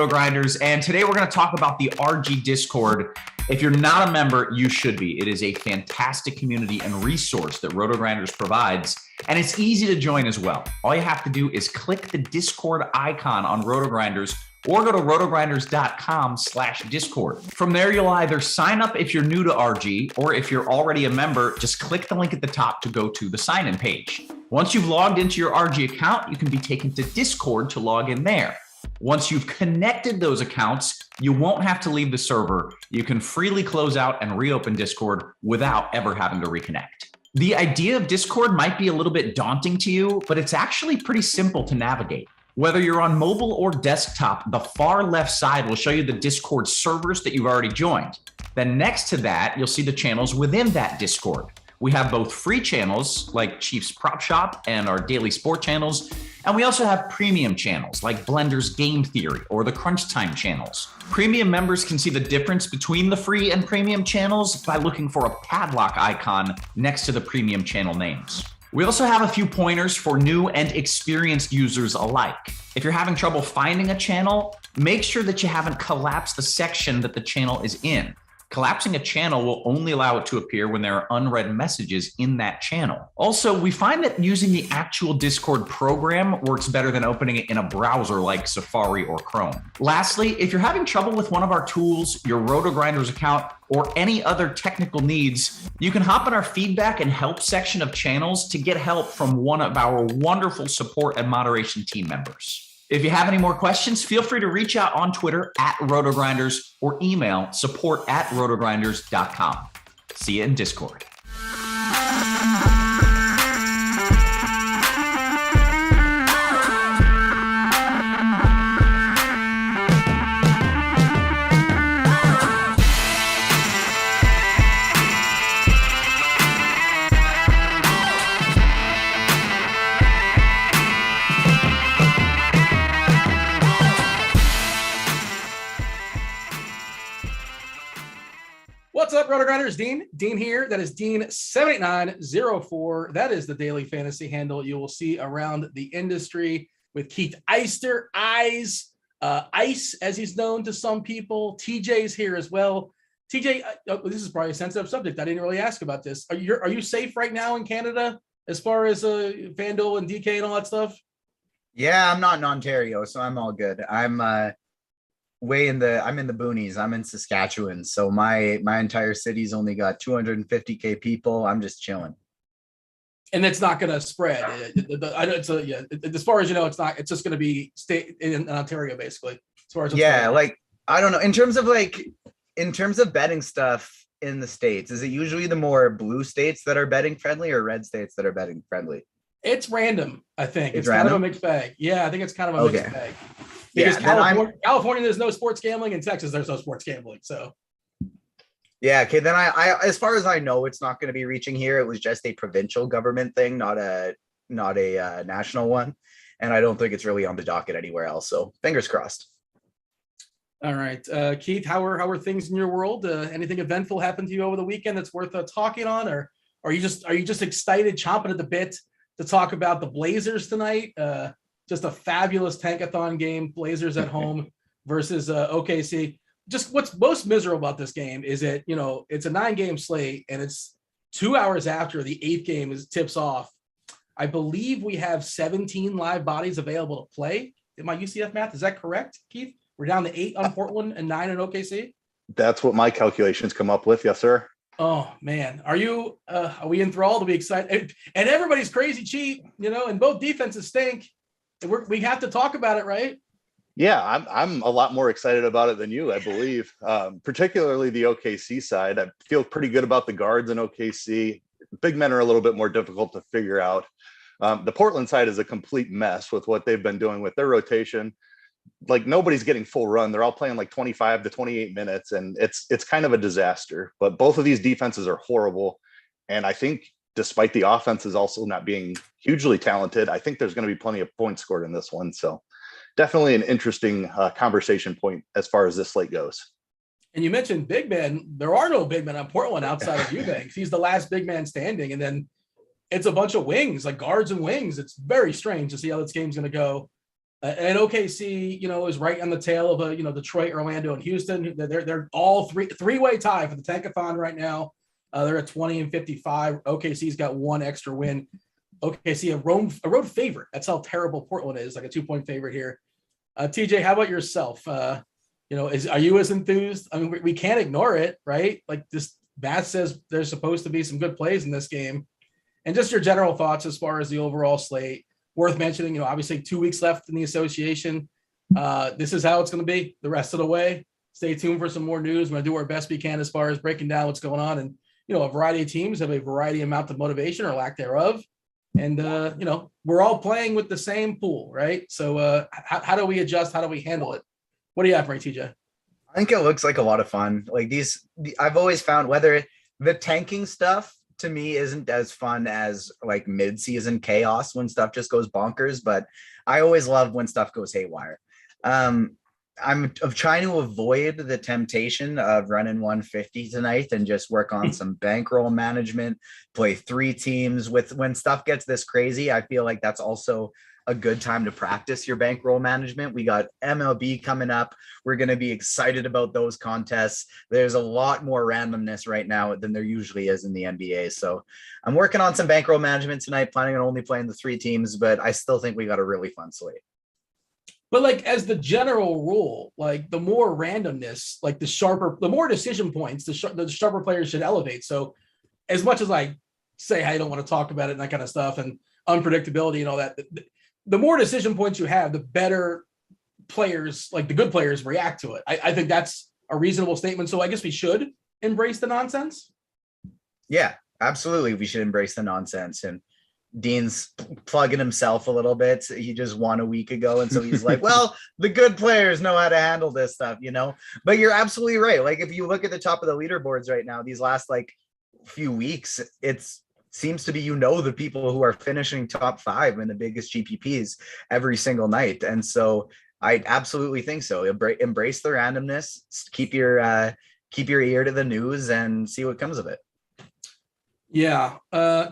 Rotogrinders, and today we're going to talk about the RG Discord. If you're not a member, you should be. It is a fantastic community and resource that Rotogrinders provides, and it's easy to join as well. All you have to do is click the Discord icon on Rotogrinders or go to rotogrinders.com/discord. From there, you'll either sign up if you're new to RG, or if you're already a member, just click the link at the top to go to the sign-in page. Once you've logged into your RG account, you can be taken to Discord to log in there. Once you've connected those accounts, you won't have to leave the server. You can freely close out and reopen Discord without ever having to reconnect. The idea of Discord might be a little bit daunting to you, but it's actually pretty simple to navigate. Whether you're on mobile or desktop, the far left side will show you the Discord servers that you've already joined. Then next to that, you'll see the channels within that Discord. We have both free channels like Chiefs Prop Shop and our daily sport channels, and we also have premium channels like Blender's Game Theory or the Crunch Time channels. Premium members can see the difference between the free and premium channels by looking for a padlock icon next to the premium channel names. We also have a few pointers for new and experienced users alike. If you're having trouble finding a channel, make sure that you haven't collapsed the section that the channel is in. Collapsing a channel will only allow it to appear when there are unread messages in that channel. Also, we find that using the actual Discord program works better than opening it in a browser like Safari or Chrome. Lastly, if you're having trouble with one of our tools, your Rotogrinders account, or any other technical needs, you can hop in our feedback and help section of channels to get help from one of our wonderful support and moderation team members. If you have any more questions, feel free to reach out on Twitter @Rotogrinders or email support@rotogrinders.com. See you in Discord. What's up, Rotogrinders? Dean here. That is Dean78904. That is the daily fantasy handle you will see around the industry with Keith Eister, Ice, as he's known to some people. TJ's here as well. TJ, this is probably a sensitive subject. I didn't really ask about this. Are you safe right now in Canada as far as FanDuel and DK and all that stuff? Yeah, I'm not in Ontario, so I'm all good. I'm in the boonies. I'm in Saskatchewan, so my entire city's only got 250K people. I'm just chilling, and it's not going to spread. As far as you know, it's not. It's just going to be stay in Ontario, basically. As far as like I don't know. In terms of betting stuff in the States, is it usually the more blue states that are betting friendly or red states that are betting friendly? It's random. I think it's random? kind of a mixed bag. Yeah, I think it's kind of a mixed bag. Because California, there's no sports gambling. In Texas, there's no sports gambling. So, yeah, okay. Then I as far as I know, it's not going to be reaching here. It was just a provincial government thing, not a national one, and I don't think it's really on the docket anywhere else. So, fingers crossed. All right, Keith, how are things in your world? Anything eventful happened to you over the weekend that's worth talking on, or are you just excited, chomping at the bit to talk about the Blazers tonight? Just a fabulous tankathon game, Blazers at home versus OKC. Just what's most miserable about this game is it's a 9-game slate, and it's 2 hours after the 8th game tips off. I believe we have 17 live bodies available to play. In my UCF math, is that correct, Keith? We're down to 8 on Portland and 9 on OKC. That's what my calculations come up with. Yes, sir. Oh man, are we enthralled? Are we excited? And everybody's crazy cheap, and both defenses stink. We have to talk about it, right? Yeah, I'm a lot more excited about it than you, I believe. Particularly the OKC side. I feel pretty good about the guards in OKC. Big men are a little bit more difficult to figure out. The Portland side is a complete mess with what they've been doing with their rotation. Like, nobody's getting full run. They're all playing like 25 to 28 minutes, and it's kind of a disaster. But both of these defenses are horrible, and I think despite the offenses also not being hugely talented, I think there's going to be plenty of points scored in this one. So definitely an interesting conversation point as far as this slate goes. And you mentioned big men. There are no big men on Portland outside of Eubanks. He's the last big man standing. And then it's a bunch of wings, like guards and wings. It's very strange to see how this game's going to go. And OKC, is right on the tail of Detroit, Orlando, and Houston. They're all three-way tie for the Tankathon right now. They're at 20-55. OKC's got one extra win. OKC, a road favorite. That's how terrible Portland is, like a 2-point favorite here. TJ, how about yourself? Are you as enthused? I mean, we can't ignore it, right? Like this math says there's supposed to be some good plays in this game. And just your general thoughts as far as the overall slate. Worth mentioning, obviously 2 weeks left in the association. This is how it's going to be the rest of the way. Stay tuned for some more news. We're going to do our best we can as far as breaking down what's going on. And, a variety of teams have a variety amount of motivation or lack thereof. And, we're all playing with the same pool, right? So how do we adjust? How do we handle it? What do you have for me, TJ? I think it looks like a lot of fun. Like I've always found whether the tanking stuff to me isn't as fun as like mid-season chaos when stuff just goes bonkers, but I always love when stuff goes haywire. I'm trying to avoid the temptation of running 150 tonight and just work on some bankroll management, play 3 teams when stuff gets this crazy. I feel like that's also a good time to practice your bankroll management. We got MLB coming up. We're going to be excited about those contests. There's a lot more randomness right now than there usually is in the NBA. So I'm working on some bankroll management tonight, planning on only playing the 3 teams, but I still think we got a really fun slate. But like as the general rule, like the more randomness, like the more decision points, the sharper players should elevate. So as much as I say I don't want to talk about it and that kind of stuff and unpredictability and all that, the more decision points you have, the better players, like the good players, react to it. I think that's a reasonable statement. So I guess we should embrace the nonsense. Yeah, absolutely. We should embrace the nonsense. And Dean's plugging himself a little bit. He just won a week ago. And so he's like, well, the good players know how to handle this stuff, but you're absolutely right. Like if you look at the top of the leaderboards right now, these last like few weeks, it's seems to be, the people who are finishing top 5 in the biggest GPPs every single night. And so I absolutely think so. Embrace the randomness, keep your ear to the news and see what comes of it. Yeah.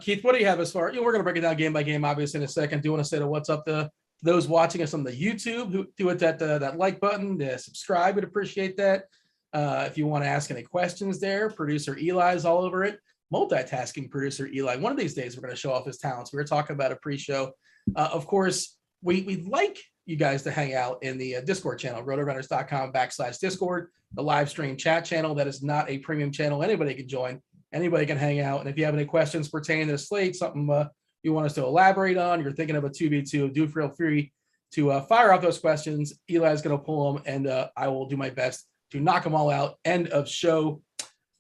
Keith, what do you have as far, we're going to break it down game by game, obviously in a second. Do you want to say to what's up to those watching us on the YouTube who do it that like button, subscribe, would appreciate that. If you want to ask any questions there, producer Eli's all over it. Multitasking producer Eli. One of these days, we're going to show off his talents. We were talking about a pre-show. Of course, we'd like you guys to hang out in the Discord channel, rotogrinders.com/Discord, the live stream chat channel. That is not a premium channel. Anybody can join. Anybody can hang out. And if you have any questions pertaining to the slate, something you want us to elaborate on, you're thinking of a 2v2, do feel free to fire out those questions. Eli's going to pull them, and I will do my best to knock them all out. End of show.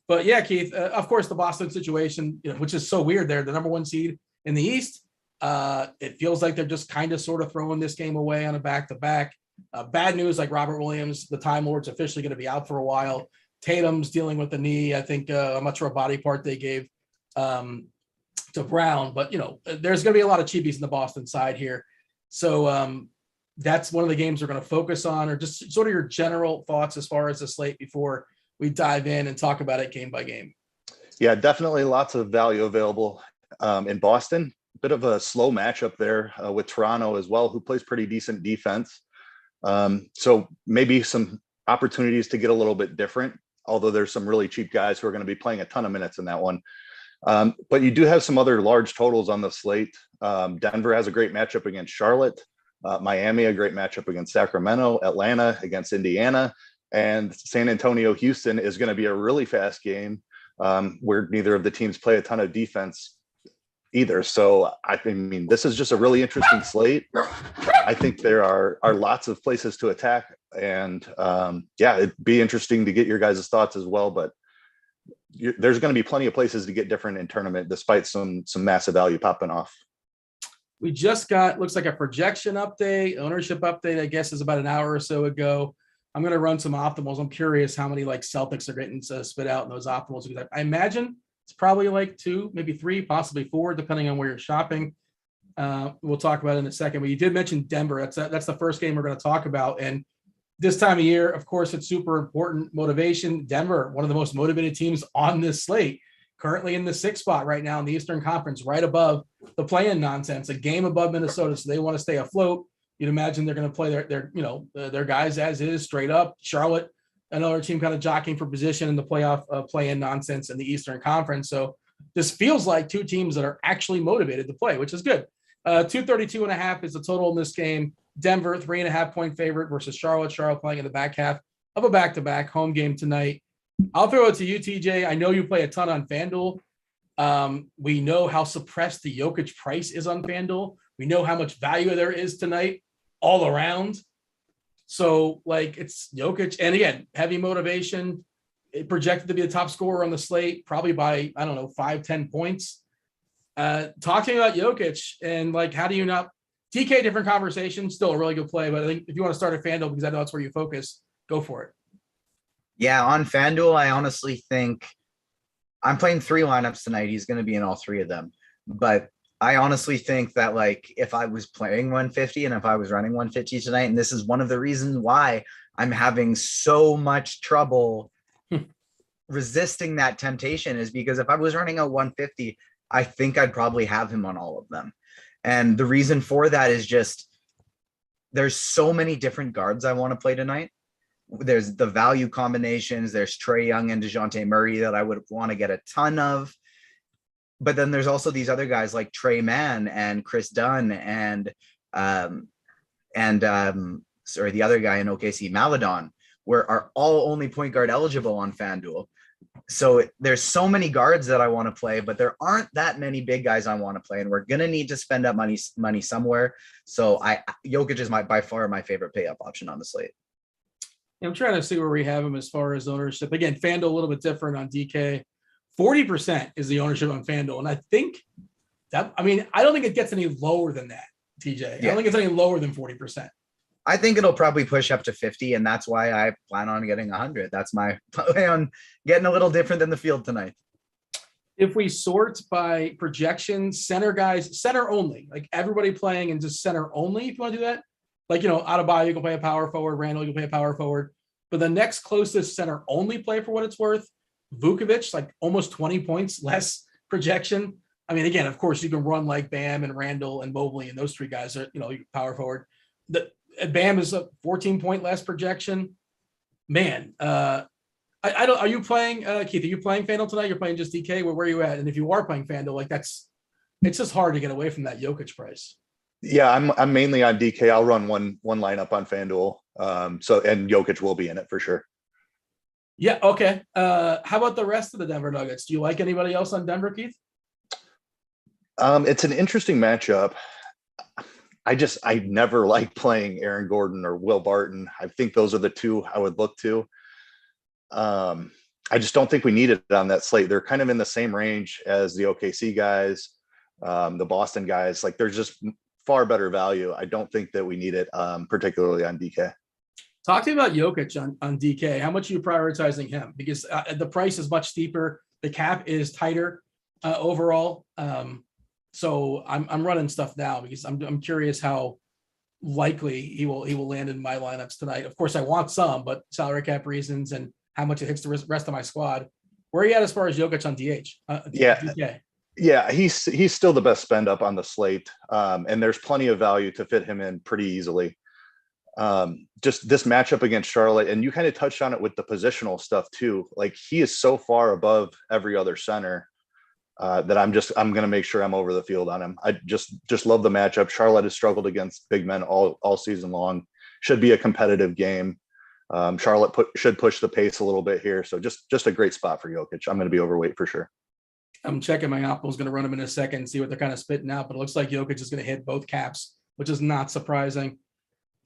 But yeah, Keith, of course, the Boston situation, which is so weird. They're the number 1 seed in the East. It feels like they're just kind of sort of throwing this game away on a back-to-back. Bad news, like Robert Williams, the Time Lord's officially going to be out for a while. Tatum's dealing with the knee. I think I'm not sure a body part they gave to Brown, but there's going to be a lot of cheapies in the Boston side here. So that's one of the games we're going to focus on, or just sort of your general thoughts as far as the slate before we dive in and talk about it game by game. Yeah, definitely lots of value available in Boston. Bit of a slow matchup there with Toronto as well, who plays pretty decent defense. So maybe some opportunities to get a little bit different, although there's some really cheap guys who are going to be playing a ton of minutes in that one. But you do have some other large totals on the slate. Denver has a great matchup against Charlotte. Miami, a great matchup against Sacramento. Atlanta against Indiana. And San Antonio, Houston is going to be a really fast game where neither of the teams play a ton of defense either. So, I mean, this is just a really interesting slate. I think there are lots of places to attack. And it'd be interesting to get your guys' thoughts as well. But there's going to be plenty of places to get different in tournament, despite some massive value popping off. We just got, looks like a projection update, ownership update, I guess is about an hour or so ago. I'm going to run some optimals. I'm curious how many like Celtics are getting spit out in those optimals, because I imagine it's probably like 2, maybe 3, possibly 4, depending on where you're shopping. We'll talk about it in a second, but you did mention Denver. That's the first game we're going to talk about. And this time of year, of course, it's super important motivation. Denver, one of the most motivated teams on this slate, currently in the 6th spot right now in the Eastern Conference, right above the play-in nonsense, a game above Minnesota. So they want to stay afloat. You'd imagine they're going to play their guys as is, straight up. Charlotte, another team kind of jockeying for position in the playoff play-in nonsense in the Eastern Conference. So this feels like two teams that are actually motivated to play, which is good. 232.5 is the total in this game. Denver, 3.5-point favorite versus Charlotte. Charlotte playing in the back half of a back-to-back home game tonight. I'll throw it to you, TJ. I know you play a ton on FanDuel. We know how suppressed the Jokic price is on FanDuel. We know how much value there is tonight all around. So, it's Jokic. And again, heavy motivation. It projected to be the top scorer on the slate, probably by, 5-10 points. Talk to me about Jokic and, how do you not – DK, different conversation, still a really good play. But I think if you want to start at FanDuel, because I know that's where you focus, go for it. Yeah, on FanDuel, I honestly think I'm playing 3 lineups tonight. He's going to be in all 3 of them. But I honestly think that if I was playing 150 and if I was running 150 tonight, and this is one of the reasons why I'm having so much trouble resisting that temptation, is because if I was running a 150, I think I'd probably have him on all of them. And the reason for that is just there's so many different guards I want to play tonight. There's the value combinations. There's Trae Young and DeJounte Murray that I would want to get a ton of. But then there's also these other guys like Trey Mann and Chris Dunn and the other guy in OKC, Maladon, are all only point guard eligible on FanDuel. So there's so many guards that I want to play, but there aren't that many big guys I want to play, and we're gonna need to spend up money somewhere. So Jokic is by far my favorite pay up option on the slate. I'm trying to see where we have him as far as ownership. Again, FanDuel a little bit different on DK. 40% is the ownership on FanDuel. And I think I don't think it gets any lower than that, TJ. Yeah. I don't think it's any lower than 40%. I think it'll probably push up to 50, and that's why I plan on getting 100. That's my plan on getting a little different than the field tonight. If we sort by projection, center guys, center only, everybody playing and just center only, if you want to do that. Adebayo, you can play a power forward. Randall, you can play a power forward. But the next closest center only play for what it's worth, Vukovic, almost 20 points less projection. Again, of course, you can run like Bam and Randall and Mobley, and those 3 guys are, power forward. Bam is a 14-point less projection. Man, are you playing, Keith, are you playing FanDuel tonight? You're playing just DK? Where are you at? And if you are playing FanDuel, it's just hard to get away from that Jokic price. Yeah, I'm mainly on DK. I'll run one lineup on FanDuel. And Jokic will be in it for sure. Yeah. Okay. How about the rest of the Denver Nuggets? Do you like anybody else on Denver, Keith? It's an interesting matchup. I never like playing Aaron Gordon or Will Barton. I think those are the 2 I would look to. I just don't think we need it on that slate. They're kind of in the same range as the OKC guys, the Boston guys. There's just far better value. I don't think that we need it, particularly on DK. Talk to me about Jokic on DK. How much are you prioritizing him? Because the price is much steeper. The cap is tighter overall. So I'm running stuff now because I'm curious how likely he will land in my lineups tonight. Of course, I want some, but salary cap reasons and how much it hits the rest of my squad. Where are you at as far as Jokic on DH? DK? Yeah, he's still the best spend up on the slate, and there's plenty of value to fit him in pretty easily. Just this matchup against Charlotte, and you kind of touched on it with the positional stuff too. He is so far above every other center that I'm going to make sure I'm over the field on him. I just love the matchup. Charlotte has struggled against big men all season long. Should be a competitive game. Charlotte should push the pace a little bit here. So just a great spot for Jokic. I'm going to be overweight for sure. I'm checking my Apple's going to run them in a second and see what they're kind of spitting out, but it looks like Jokic is going to hit both caps, which is not surprising.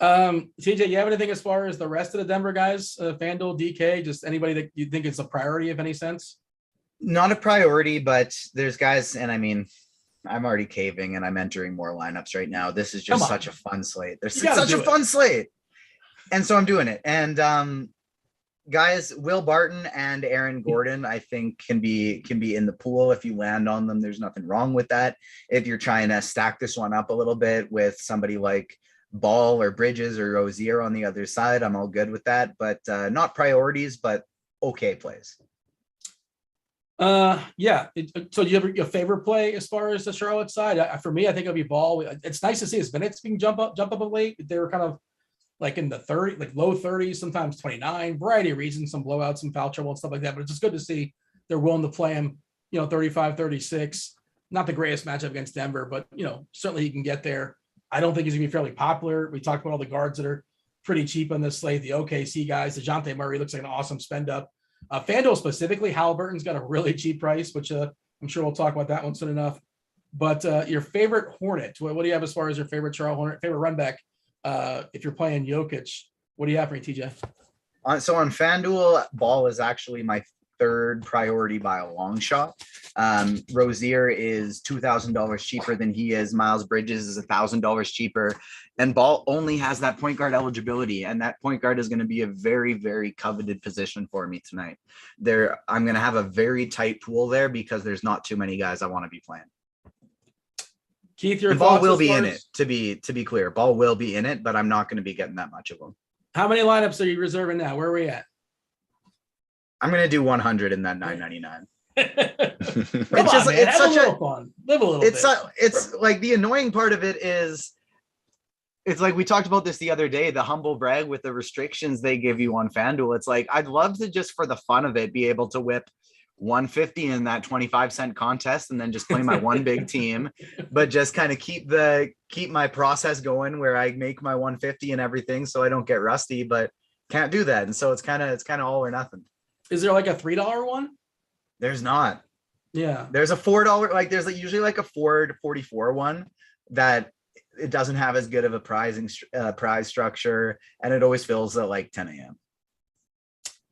TJ, you have anything as far as the rest of the Denver guys, FanDuel, DK, just anybody that you think is a priority of any sense? Not a priority, but there's guys, and I'm already caving and I'm entering more lineups right now. This is just such a fun slate. There's such a fun slate. And so I'm doing it. And guys, Will Barton and Aaron Gordon, I think can be in the pool if you land on them. There's nothing wrong with that. If you're trying to stack this one up a little bit with somebody like Ball or Bridges or Rozier on the other side, I'm all good with that. But not priorities, but okay plays. Yeah. So do you have your favorite play as far as the Charlotte side? For me, I think it'll be Ball. It's nice to see his minutes being jump up of late. They were kind of like in the 30, like low 30s, sometimes 29, variety of reasons, some blowouts, some foul trouble and stuff like that. But it's just good to see they're willing to play him, 35, 36. Not the greatest matchup against Denver, but certainly he can get there. I don't think he's gonna be fairly popular. We talked about all the guards that are pretty cheap on this slate. The OKC guys, DeJounte Murray looks like an awesome spend up. FanDuel specifically, Halliburton's got a really cheap price, which I'm sure we'll talk about that one soon enough. But your favorite Hornet, what do you have as far as your favorite Charlotte Hornet, favorite run back? If you're playing Jokic, what do you have for me, TJ? So on FanDuel, Ball is actually my third priority by a long shot. Rozier is $2,000 cheaper than he is. Miles Bridges is $1,000 cheaper. And Ball only has that point guard eligibility. And that point guard is going to be a very, very coveted position for me tonight. I'm going to have a very tight pool there because there's not too many guys I want to be playing. Keith, your Ball will be in it, to be clear. Ball will be in it, but I'm not going to be getting that much of them. How many lineups are you reserving now? Where are we at? I'm going to do 100 in that 999. It's just it's such a fun. Live a little bit. It's like the annoying part of it is it's like we talked about this the other day, the humble brag with the restrictions they give you on FanDuel. It's like I'd love to just for the fun of it be able to whip 150 in that 25-cent contest and then just play my one big team, but just kind of keep my process going where I make my 150 and everything so I don't get rusty, but can't do that. And so it's kind of all or nothing. Is there like a $3 one? There's not. Yeah. There's a $4, like there's usually like a $4 to $44 one that it doesn't have as good of a prize structure, and it always fills at like 10 a.m.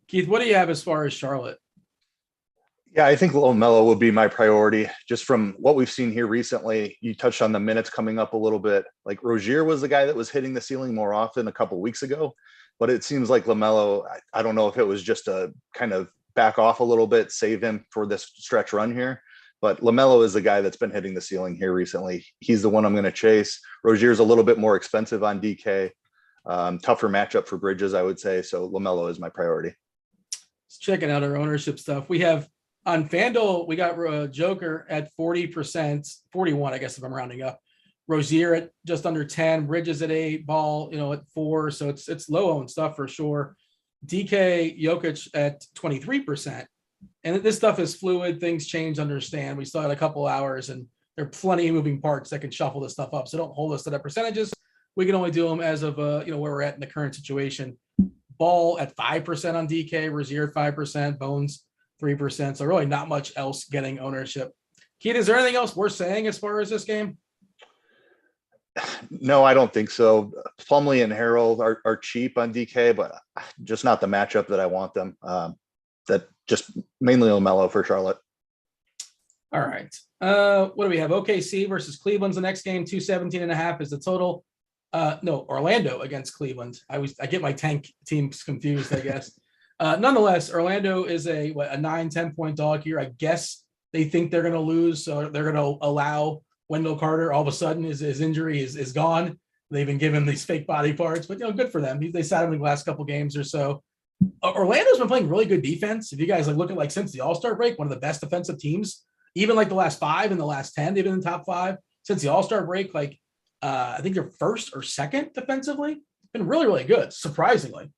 Keith, what do you have as far as Charlotte? Yeah, I think LaMelo would be my priority just from what we've seen here recently. You touched on the minutes coming up a little bit. Like Rozier was the guy that was hitting the ceiling more often a couple of weeks ago, but it seems like LaMelo, I don't know if it was just a kind of back off a little bit, save him for this stretch run here. But LaMelo is the guy that's been hitting the ceiling here recently. He's the one I'm going to chase. Rozier's a little bit more expensive on DK. Tougher matchup for Bridges, I would say. So LaMelo is my priority. Checking out our ownership stuff. We have on FanDuel, we got Joker at 40%, 41, I guess, if I'm rounding up. Rozier at just under 10, Bridges at 8, Ball, at 4. So it's low owned stuff for sure. DK, Jokic at 23%. And this stuff is fluid. Things change, understand. We still had a couple hours and there are plenty of moving parts that can shuffle this stuff up. So don't hold us to the percentages. We can only do them as of, where we're at in the current situation. Ball at 5% on DK, Rozier at 5%, Bones 3%. So really not much else getting ownership. Keith, is there anything else worth saying as far as this game? No, I don't think so. Plumlee and Harrell are cheap on DK, but just not the matchup that I want them. That just mainly LaMelo for Charlotte. All right. What do we have? OKC versus Cleveland's the next game. 217.5 is the total. No, Orlando against Cleveland. I get my tank teams confused, I guess. Nonetheless, Orlando is a 9-10 point dog here. I guess they think they're going to lose, so they're going to allow Wendell Carter. All of a sudden, his injury is gone. They've been given these fake body parts, but good for them. They sat him in the last couple games or so. Orlando's been playing really good defense. If you guys look at since the All-Star break, one of the best defensive teams. Even the last 5 and the last 10, they've been in the top 5 since the All-Star break. I think they're first or second defensively. Been really, really good, surprisingly.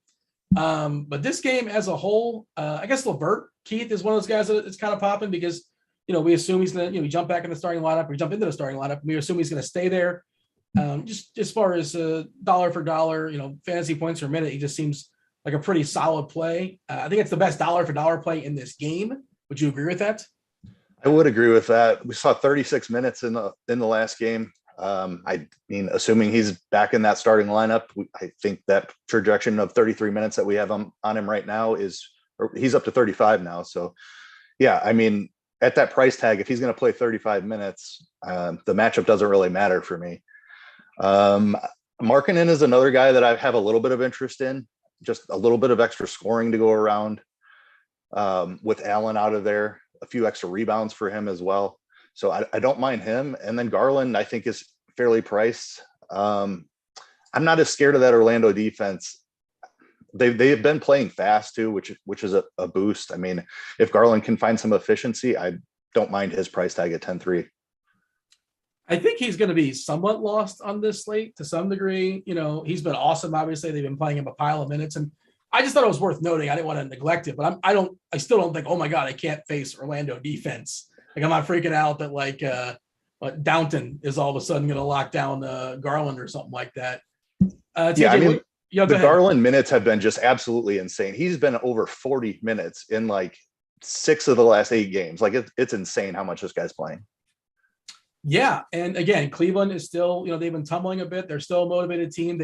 But this game as a whole, I guess LeVert, Keith, is one of those guys that it's kind of popping because, we assume he's going to, we jump back in the starting lineup, we jump into the starting lineup, and we assume he's going to stay there. Just as far as dollar for dollar, fantasy points per minute, he just seems like a pretty solid play. I think it's the best dollar for dollar play in this game. Would you agree with that? I would agree with that. We saw 36 minutes in the last game. I mean, assuming he's back in that starting lineup, I think that projection of 33 minutes that we have on him right now he's up to 35 now. So yeah, I mean, at that price tag, if he's going to play 35 minutes, the matchup doesn't really matter for me. Markkanen is another guy that I have a little bit of interest in, just a little bit of extra scoring to go around with Allen out of there, a few extra rebounds for him as well. So I don't mind him. And then Garland, I think, is fairly priced. I'm not as scared of that Orlando defense. they've been playing fast too, which is a boost. I mean, if Garland can find some efficiency, I don't mind his price tag at 10-3. I think he's going to be somewhat lost on this slate to some degree. He's been awesome. Obviously, they've been playing him a pile of minutes, and I just thought it was worth noting. I didn't want to neglect it, but I still don't think, oh my God, I can't face Orlando defense. Like, I'm not freaking out that Downton is all of a sudden going to lock down Garland or something like that. TJ, I mean, the Garland minutes have been just absolutely insane. He's been over 40 minutes in like 6 of the last 8 games. Like it's insane how much this guy's playing. Yeah. And again, Cleveland is still, they've been tumbling a bit. They're still a motivated team.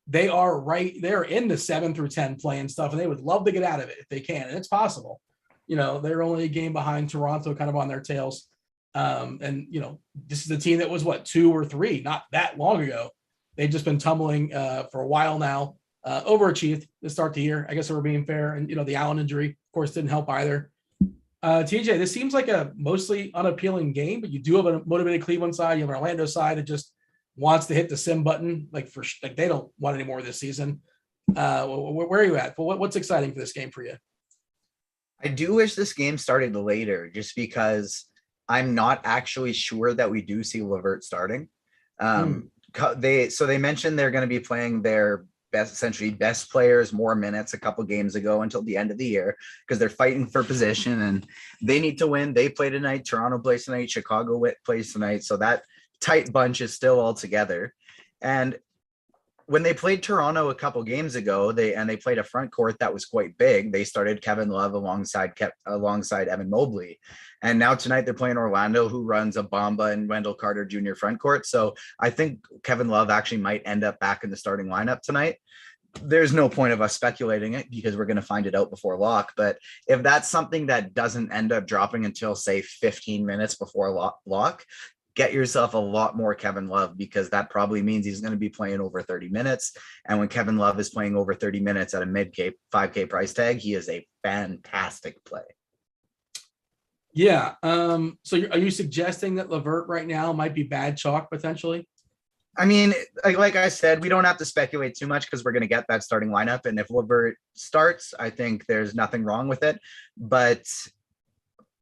They're in the 7 through 10 play and stuff, and they would love to get out of it if they can. And it's possible. They're only a game behind Toronto, kind of on their tails. This is a team that was 2 or 3, not that long ago. They've just been tumbling for a while now. Overachieved to start the year. I guess we're being fair. And, the Allen injury, of course, didn't help either. TJ, this seems like a mostly unappealing game, but you do have a motivated Cleveland side. You have an Orlando side that just wants to hit the sim button. Like they don't want any more this season. Where are you at? What's exciting for this game for you? I do wish this game started later, just because I'm not actually sure that we do see LeVert starting. They mentioned they're going to be playing their best players more minutes a couple games ago until the end of the year, because they're fighting for position and they need to win. They play tonight. Toronto plays tonight. Chicago plays tonight. So that tight bunch is still all together. And when they played Toronto a couple games ago, they played a front court that was quite big. They started Kevin Love alongside Evan Mobley. And now tonight they're playing Orlando, who runs a Bamba and Wendell Carter Jr. front court. So I think Kevin Love actually might end up back in the starting lineup tonight. There's no point of us speculating it because we're going to find it out before lock. But if that's something that doesn't end up dropping until, say, 15 minutes before lock, get yourself a lot more Kevin Love, because that probably means he's going to be playing over 30 minutes. And when Kevin Love is playing over 30 minutes at a mid-K, 5K price tag, he is a fantastic play. Yeah. So are you suggesting that LeVert right now might be bad chalk potentially? I mean, like I said, we don't have to speculate too much because we're going to get that starting lineup. And if LeVert starts, I think there's nothing wrong with it. But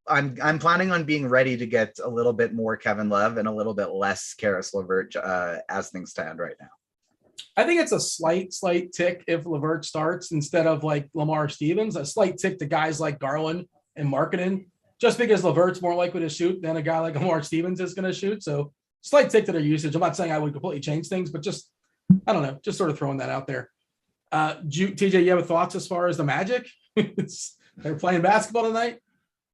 I'm planning on being ready to get a little bit more Kevin Love and a little bit less Karis LeVert as things stand right now. I think it's a slight tick if LeVert starts instead of like Lamar Stevens, a slight tick to guys like Garland and Markkanen, just because LeVert's more likely to shoot than a guy like Lamar Stevens is going to shoot. So slight tick to their usage. I'm not saying I would completely change things, but just, I don't know, just sort of throwing that out there. TJ, you have thoughts as far as the Magic? They're playing basketball tonight?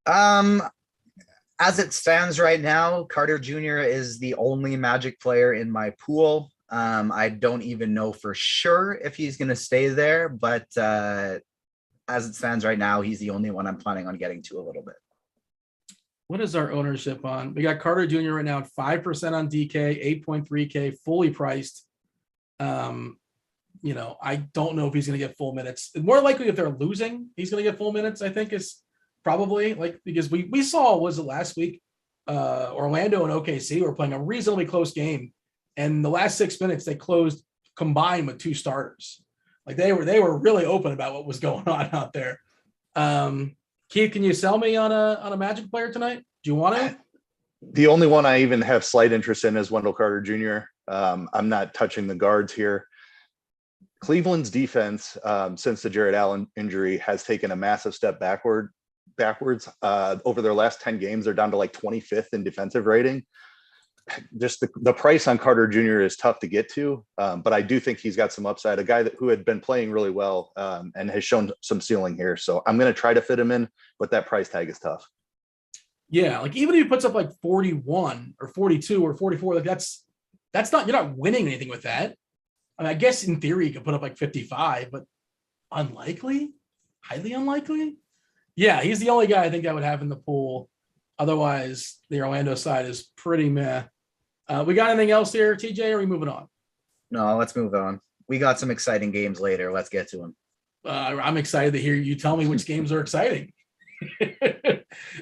As it stands right now, Carter Jr. is the only Magic player in my pool. I don't even know for sure if he's going to stay there, but as it stands right now, he's the only one I'm planning on getting to a little bit. What is our ownership on? We got Carter Jr. right now at 5% on DK, 8.3K, fully priced. I don't know if he's going to get full minutes. More likely if they're losing, he's going to get full minutes, I think is probably because we saw, was it last week? Orlando and OKC were playing a reasonably close game. And the last 6 minutes they closed combined with 2 starters. Like they were really open about what was going on out there. Keith, can you sell me on a Magic player tonight? Do you want to? The only one I even have slight interest in is Wendell Carter Jr. I'm not touching the guards here. Cleveland's defense, since the Jared Allen injury, has taken a massive step backwards. Over their last 10 games, they're down to like 25th in defensive rating. Just the price on Carter Jr. is tough to get to, but I do think he's got some upside. A guy who had been playing really well and has shown some ceiling here. So I'm going to try to fit him in, but that price tag is tough. Yeah, like even if he puts up like 41 or 42 or 44, like that's not, you're not winning anything with that. I mean, I guess in theory you could put up like 55, but unlikely, highly unlikely. Yeah, he's the only guy I think I would have in the pool. Otherwise, the Orlando side is pretty meh. We got anything else here, TJ? Or are we moving on? No, let's move on. We got some exciting games later. Let's get to them. I'm excited to hear you tell me which games are exciting.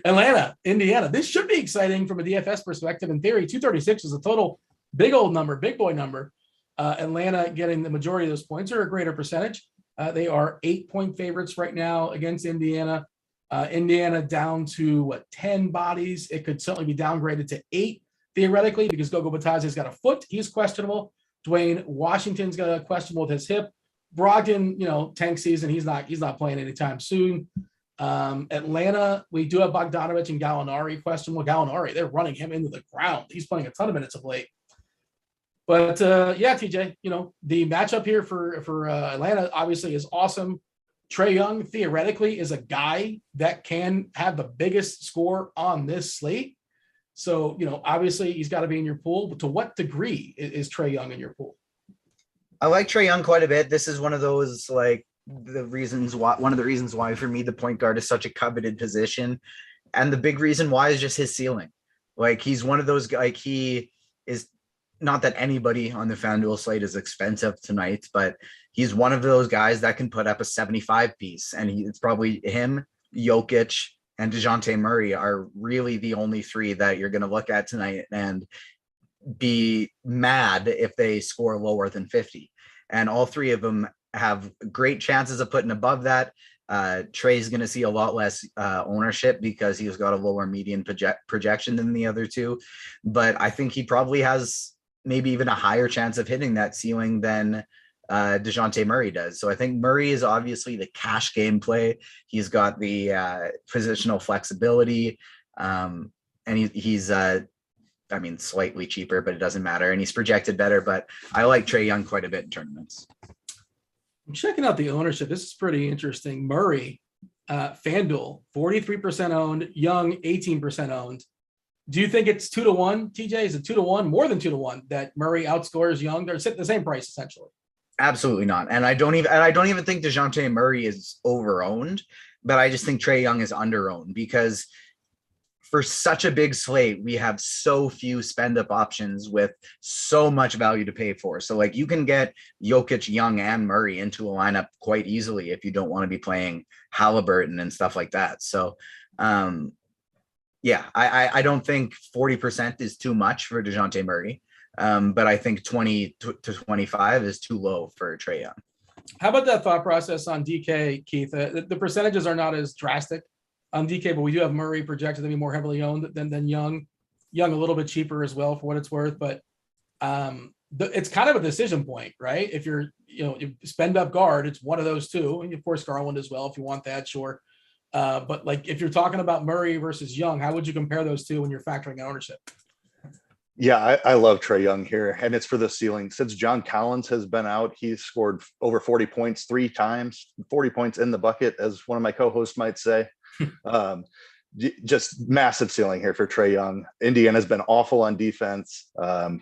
Atlanta, Indiana. This should be exciting from a DFS perspective. In theory, 236 is a total big old number, big boy number. Atlanta getting the majority of those points or a greater percentage. They are 8-point favorites right now against Indiana. Indiana down to 10 bodies. It could certainly be downgraded to 8 theoretically because Gogo Batazzi's got a foot. He's questionable. Dwayne Washington's got a questionable with his hip. Brogdon, tank season. He's not playing anytime soon. Atlanta, we do have Bogdanovic and Gallinari questionable. Gallinari, they're running him into the ground. He's playing a ton of minutes of late. But TJ, the matchup here for Atlanta obviously is awesome. Trae Young theoretically is a guy that can have the biggest score on this slate. So, obviously he's got to be in your pool. But to what degree is Trae Young in your pool? I like Trae Young quite a bit. This is one of those one of the reasons why for me the point guard is such a coveted position, and the big reason why is just his ceiling. He's one of those he is, not that anybody on the FanDuel slate is expensive tonight, but he's one of those guys that can put up a 75 piece, and it's probably him, Jokic, and DeJounte Murray are really the only 3 that you're going to look at tonight and be mad if they score lower than 50. And all 3 of them have great chances of putting above that. Trey's going to see a lot less ownership because he's got a lower median projection than the other 2. But I think he probably has maybe even a higher chance of hitting that ceiling than DeJounte Murray does. So I think Murray is obviously the cash game play. He's got the positional flexibility, and he's slightly cheaper, but it doesn't matter. And he's projected better, but I like Trae Young quite a bit in tournaments. I'm checking out the ownership. This is pretty interesting. Murray, FanDuel, 43% owned, Young, 18% owned. Do you think it's 2-1, TJ? Is it 2-1, more than 2-1 that Murray outscores Young? They're the same price essentially. Absolutely not. And I don't even think DeJounte Murray is over-owned, but I just think Trae Young is under-owned because for such a big slate, we have so few spend-up options with so much value to pay for. So you can get Jokic, Young, and Murray into a lineup quite easily if you don't want to be playing Halliburton and stuff like that. So I don't think 40% is too much for DeJounte Murray. But I think 20 to 25 is too low for Trae Young. How about that thought process on DK, Keith? The percentages are not as drastic on DK, but we do have Murray projected to be more heavily owned than Young. Young a little bit cheaper as well for what it's worth, but it's kind of a decision point, right? If you're, you spend up guard, it's one of those 2, and of course Garland as well if you want that, sure. But if you're talking about Murray versus Young, how would you compare those 2 when you're factoring ownership? Yeah, I love Trae Young here, and it's for the ceiling. Since John Collins has been out, he's scored over 40 points 3 times, 40 points in the bucket, as one of my co-hosts might say. Just massive ceiling here for Trae Young. Indiana's been awful on defense,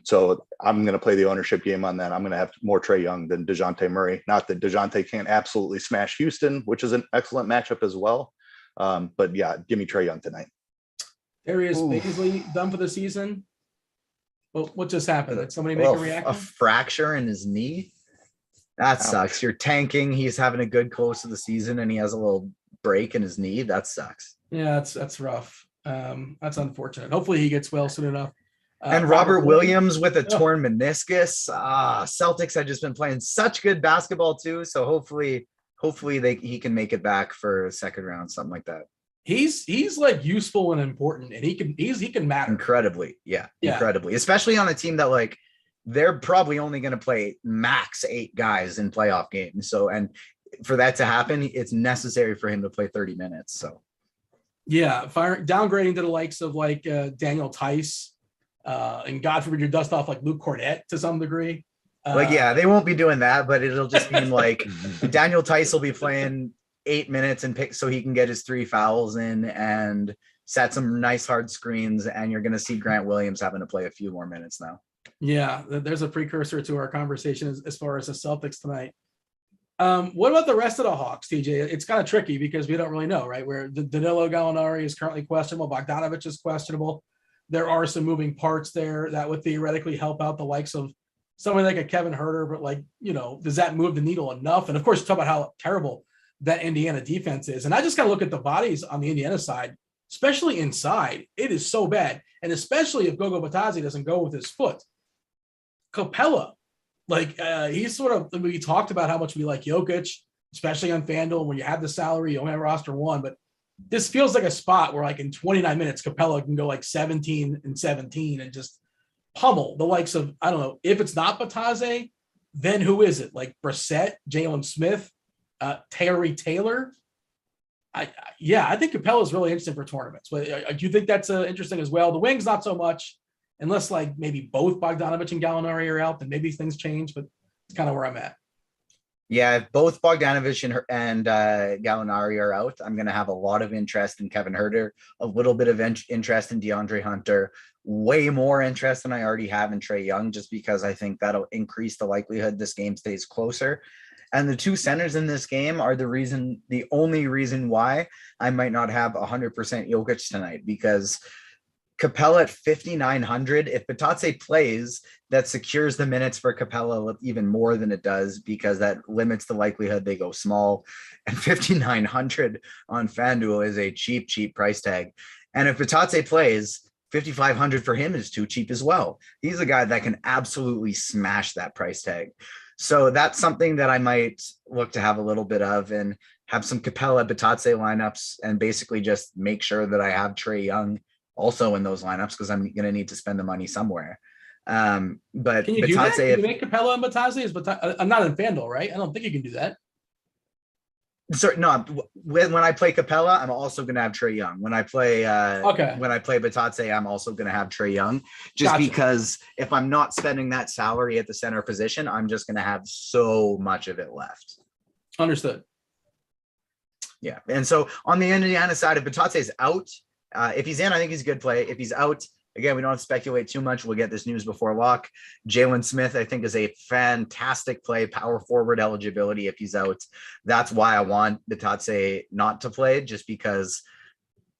so I'm going to play the ownership game on that. I'm going to have more Trae Young than DeJounte Murray. Not that DeJounte can't absolutely smash Houston, which is an excellent matchup as well. But yeah, give me Trae Young tonight. Darius Bazley done for the season. Well, what just happened? Did somebody make a reaction? A fracture in his knee? That sucks. You're tanking. He's having a good close of the season, and he has a little break in his knee. That sucks. Yeah, that's rough. That's unfortunate. Hopefully he gets well soon enough. And Robert Williams with a torn meniscus. Celtics had just been playing such good basketball too. So hopefully he can make it back for a second round, something like that. He's useful and important, and he can matter incredibly. Yeah, incredibly, especially on a team that they're probably only going to play max 8 guys in playoff games. So, and for that to happen, it's necessary for him to play 30 minutes. So, yeah, downgrading to the likes of Daniel Tice, and God forbid you dust off Luke Cornett to some degree. They won't be doing that, but it'll just mean Daniel Tice will be playing 8 minutes and pick so he can get his 3 fouls in and set some nice hard screens, and you're going to see Grant Williams having to play a few more minutes now. Yeah, there's a precursor to our conversation as far as the Celtics tonight. What about the rest of the Hawks, TJ? It's kind of tricky because we don't really know, right? Where Danilo Gallinari is currently questionable, Bogdanovic is questionable. There are some moving parts there that would theoretically help out the likes of somebody like a Kevin Huerter, but does that move the needle enough? And of course, talk about how terrible that Indiana defense is. And I just kind of look at the bodies on the Indiana side, especially inside. It is so bad. And especially if Gogo Batazzi doesn't go with his foot. Capella, he's we talked about how much we like Jokic. especially on FanDuel when you have the salary, you only have roster one. But this feels like a spot where, like, in 29 minutes, Capella can go like 17 and 17 and just pummel the likes of, I don't know, if it's not Batadze, then who is it? Like Brissett, Jalen Smith, Terry Taylor. I think Capella is really interesting for tournaments. But do you think that's interesting as well? The wings, not so much, unless like maybe both Bogdanovich and Gallinari are out, then maybe things change. But it's kind of where I'm at. Yeah, if both Bogdanovich and Gallinari are out, I'm going to have a lot of interest in Kevin Huerter, a little bit of interest in DeAndre Hunter, way more interest than I already have in Trae Young, just because I think that'll increase the likelihood this game stays closer. And the two centers in this game are the only reason why I might not have 100% Jokic tonight, because Capella at 5,900, if Batadze plays, that secures the minutes for Capella even more than it does, because that limits the likelihood they go small. And 5,900 on FanDuel is a cheap price tag. And if Batadze plays, 5,500 for him is too cheap as well. He's a guy that can absolutely smash that price tag. So that's something that I might look to have a little bit of, and have some Capella Batadze lineups, and basically just make sure that I have Trae Young also in those lineups, because I'm going to need to spend the money somewhere. But can you do that? Can you make Capella and Batadze? I'm not in FanDuel, right? I don't think you can do that. Sorry, no. When I play Capella, I'm also going to have Trae Young. When I play Batadze, I'm also going to have Trae Young, just because if I'm not spending that salary at the center position, I'm just going to have so much of it left. Understood. Yeah, and so on the Indiana side, if Batadze is out, if he's in, I think he's a good play. If he's out, again, we don't have to speculate too much. We'll get this news before lock. Jalen Smith, I think, is a fantastic play, power forward eligibility if he's out. That's why I want Batadze not to play, just because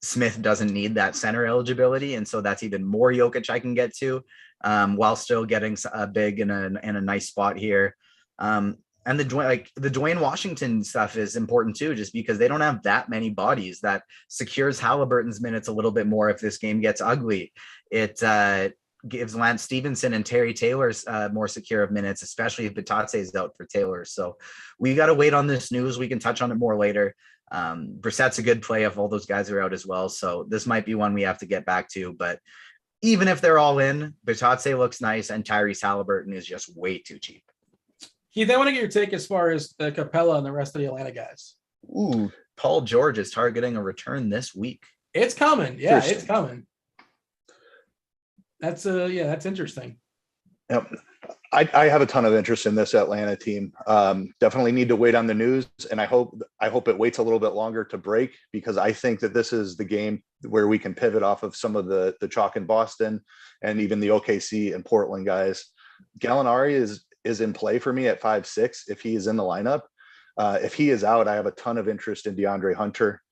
Smith doesn't need that center eligibility. And so that's even more Jokic I can get to, while still getting a big in a nice spot here. And the Dwayne Washington stuff is important too, just because they don't have that many bodies. That secures Halliburton's minutes a little bit more if this game gets ugly. It gives Lance Stevenson and Terry Taylor's more secure of minutes, especially if Batadze is out for Taylor. So we got to wait on this news. We can touch on it more later. Brissett's a good play if all those guys are out as well. So this might be one we have to get back to. But even if they're all in, Batadze looks nice, and Tyrese Halliburton is just way too cheap. Keith, I want to get your take as far as Capella and the rest of the Atlanta guys. Ooh, Paul George is targeting a return this week. It's coming. Yeah, it's coming. That's that's interesting. Yep. I have a ton of interest in this Atlanta team. Definitely need to wait on the news, and I hope it waits a little bit longer to break, because I think that this is the game where we can pivot off of some of the chalk in Boston and even the OKC and Portland guys. Gallinari is in play for me at 5'6" if he is in the lineup. If he is out, I have a ton of interest in DeAndre Hunter.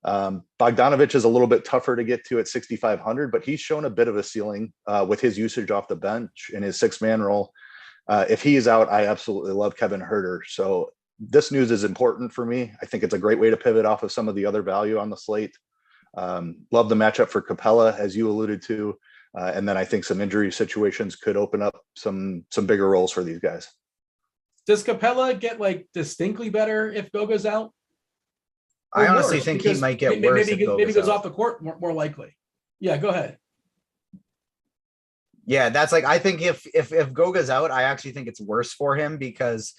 Bogdanovich is a little bit tougher to get to at 6,500, but he's shown a bit of a ceiling with his usage off the bench in his 6-man role. If he is out, I absolutely love Kevin Huerter. So this news is important for me. I think it's a great way to pivot off of some of the other value on the slate. Love the matchup for Capella, as you alluded to. And then I think some injury situations could open up some bigger roles for these guys. Does Capella get like distinctly better if Goga's out? I honestly think he might get worse. Maybe he goes off the court more likely. Yeah, go ahead. Yeah, that's like, I think if Goga's out, I actually think it's worse for him, because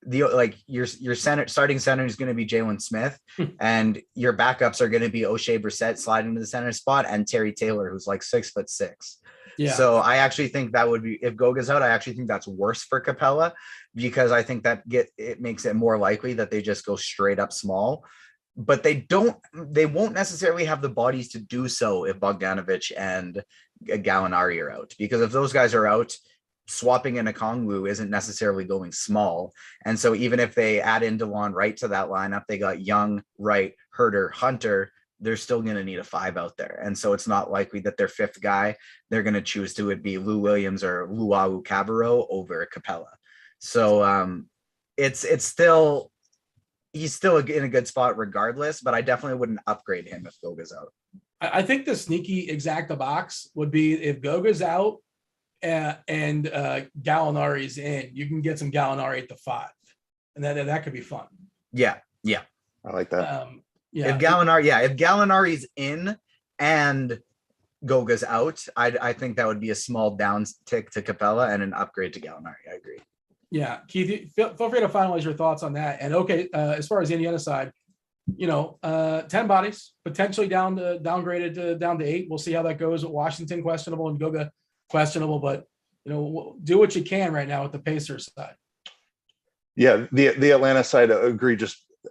your starting center is going to be Jalen Smith, and your backups are going to be O'Shea Brissett sliding to the center spot, and Terry Taylor, who's like 6'6". Yeah. So I actually think that would be, if Goga's out, I actually think that's worse for Capella, because I think that it makes it more likely that they just go straight up small. But they won't necessarily have the bodies to do so if Bogdanovich and Gallinari are out, because if those guys are out, swapping in a Okongwu isn't necessarily going small. And so even if they add in DeLon Wright to that lineup, they got Young, Wright, Huerter, Hunter, they're still going to need a 5 out there. And so it's not likely that their 5th guy, they're going to choose to be Lou Williams or Luau Cabarro over Capella. So he's still in a good spot regardless, but I definitely wouldn't upgrade him if Goga's out. I think the sneaky exacta box would be if Goga's out and Gallinari's in, you can get some Gallinari at the 5, and that could be fun. Yeah. I like that. If Gallinari's in and Goga's out, I think that would be a small downtick to Capella and an upgrade to Gallinari. I agree. Yeah, Keith, feel free to finalize your thoughts on that. And as far as the Indiana side, 10 bodies potentially downgraded down to 8. We'll see how that goes with Washington questionable and Goga questionable, but do what you can right now with the Pacers side. Yeah, the Atlanta side, agree.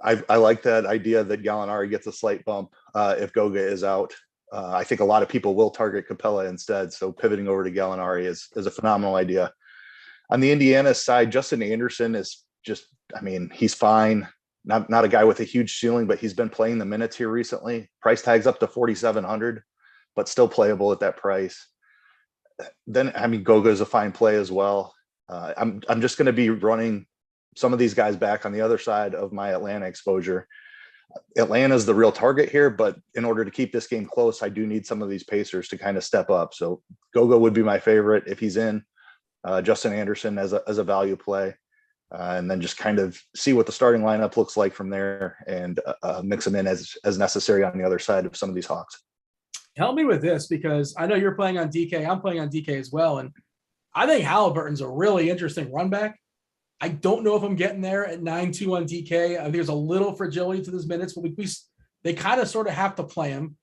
I like that idea that Gallinari gets a slight bump if Goga is out. I think a lot of people will target Capella instead. So pivoting over to Gallinari is a phenomenal idea. On the Indiana side, Justin Anderson is he's fine. Not a guy with a huge ceiling, but he's been playing the minutes here recently. Price tag's up to 4,700, but still playable at that price. Then, Goga is a fine play as well. I'm just going to be running some of these guys back on the other side of my Atlanta exposure. Atlanta's the real target here, but in order to keep this game close, I do need some of these Pacers to kind of step up. So Goga would be my favorite if he's in. Justin Anderson as a value play, and then just kind of see what the starting lineup looks like from there and mix them in as necessary on the other side of some of these Hawks. Help me with this, because I know you're playing on DK. I'm playing on DK as well. And I think Halliburton's a really interesting run back. I don't know if I'm getting there at 9-2 on DK. I think there's a little fragility to those minutes, but they kind of sort of have to play him.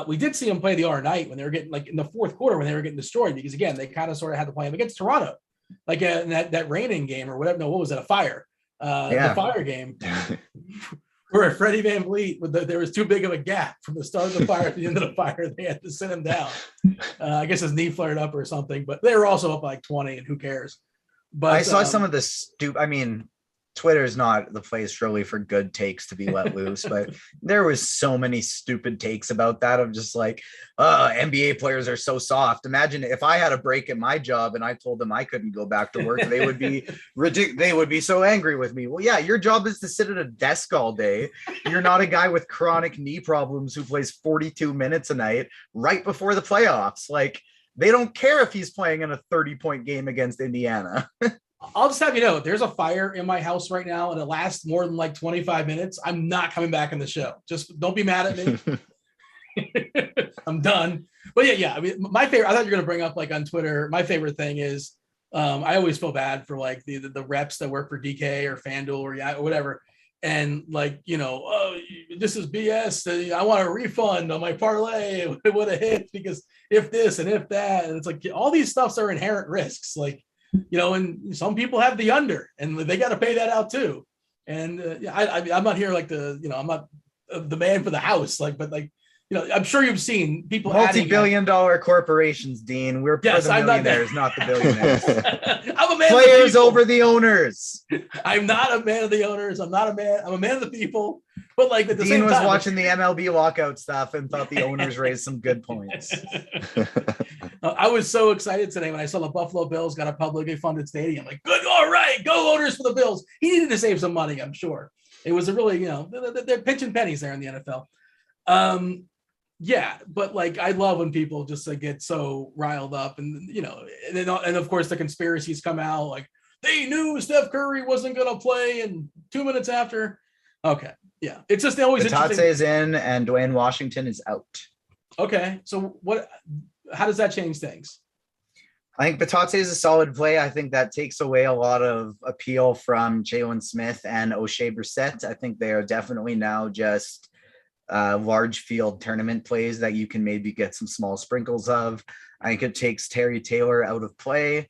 We did see him play the other night when they were getting, like in the fourth quarter, when they were getting destroyed, because again, they kind of sort of had to play him against Toronto, like in that raining game or whatever. No, what was it? A fire? The fire game. Where Freddie VanVleet, there was too big of a gap from the start of the fire to the end of the fire. They had to send him down. I guess his knee flared up or something, but they were also up like 20, and who cares? But I saw some of this. Twitter is not the place really for good takes to be let loose, but there was so many stupid takes about that. I'm just like, NBA players are so soft. Imagine if I had a break in my job and I told them I couldn't go back to work, they would be they would be so angry with me. Well, yeah, your job is to sit at a desk all day. You're not a guy with chronic knee problems who plays 42 minutes a night right before the playoffs. Like, they don't care if he's playing in a 30-point game against Indiana. I'll just have you know, there's a fire in my house right now, and it lasts more than like 25 minutes. I'm not coming back in the show. Just don't be mad at me. I'm done. But yeah. My favorite, I thought you were going to bring up, like, on Twitter, my favorite thing is I always feel bad for like the reps that work for DK or FanDuel or whatever. And like, this is BS. I want a refund on my parlay. It would have hit because if this and if that. And it's like, all these stuffs are inherent risks. Like, and some people have the under and they got to pay that out too. And I'm not here like I'm not the man for the house, but I'm sure you've seen people multi-billion-dollar corporations, Dean. We're for the millionaires, not the billionaires. I'm a man. Players over the owners. I'm not a man of the owners. I'm not a man. I'm a man of the people. But like at the Dean same time, watching the MLB lockout stuff and thought the owners raised some good points. I was so excited today when I saw the Buffalo Bills got a publicly funded stadium. Like, good, all right, go owners for the Bills. He needed to save some money, I'm sure. It was a really, they're pinching pennies there in the NFL. Yeah, but like, I love when people just like get so riled up, and and of course the conspiracies come out. Like, they knew Steph Curry wasn't going to play, and 2 minutes after. Okay, yeah, it's just always interesting. Tate is in, and Dwayne Washington is out. Okay, so how does that change things? I think Batate is a solid play. I think that takes away a lot of appeal from Jalen Smith and O'Shea Brissett. I think they are definitely now just large field tournament plays that you can maybe get some small sprinkles of. I think it takes Terry Taylor out of play.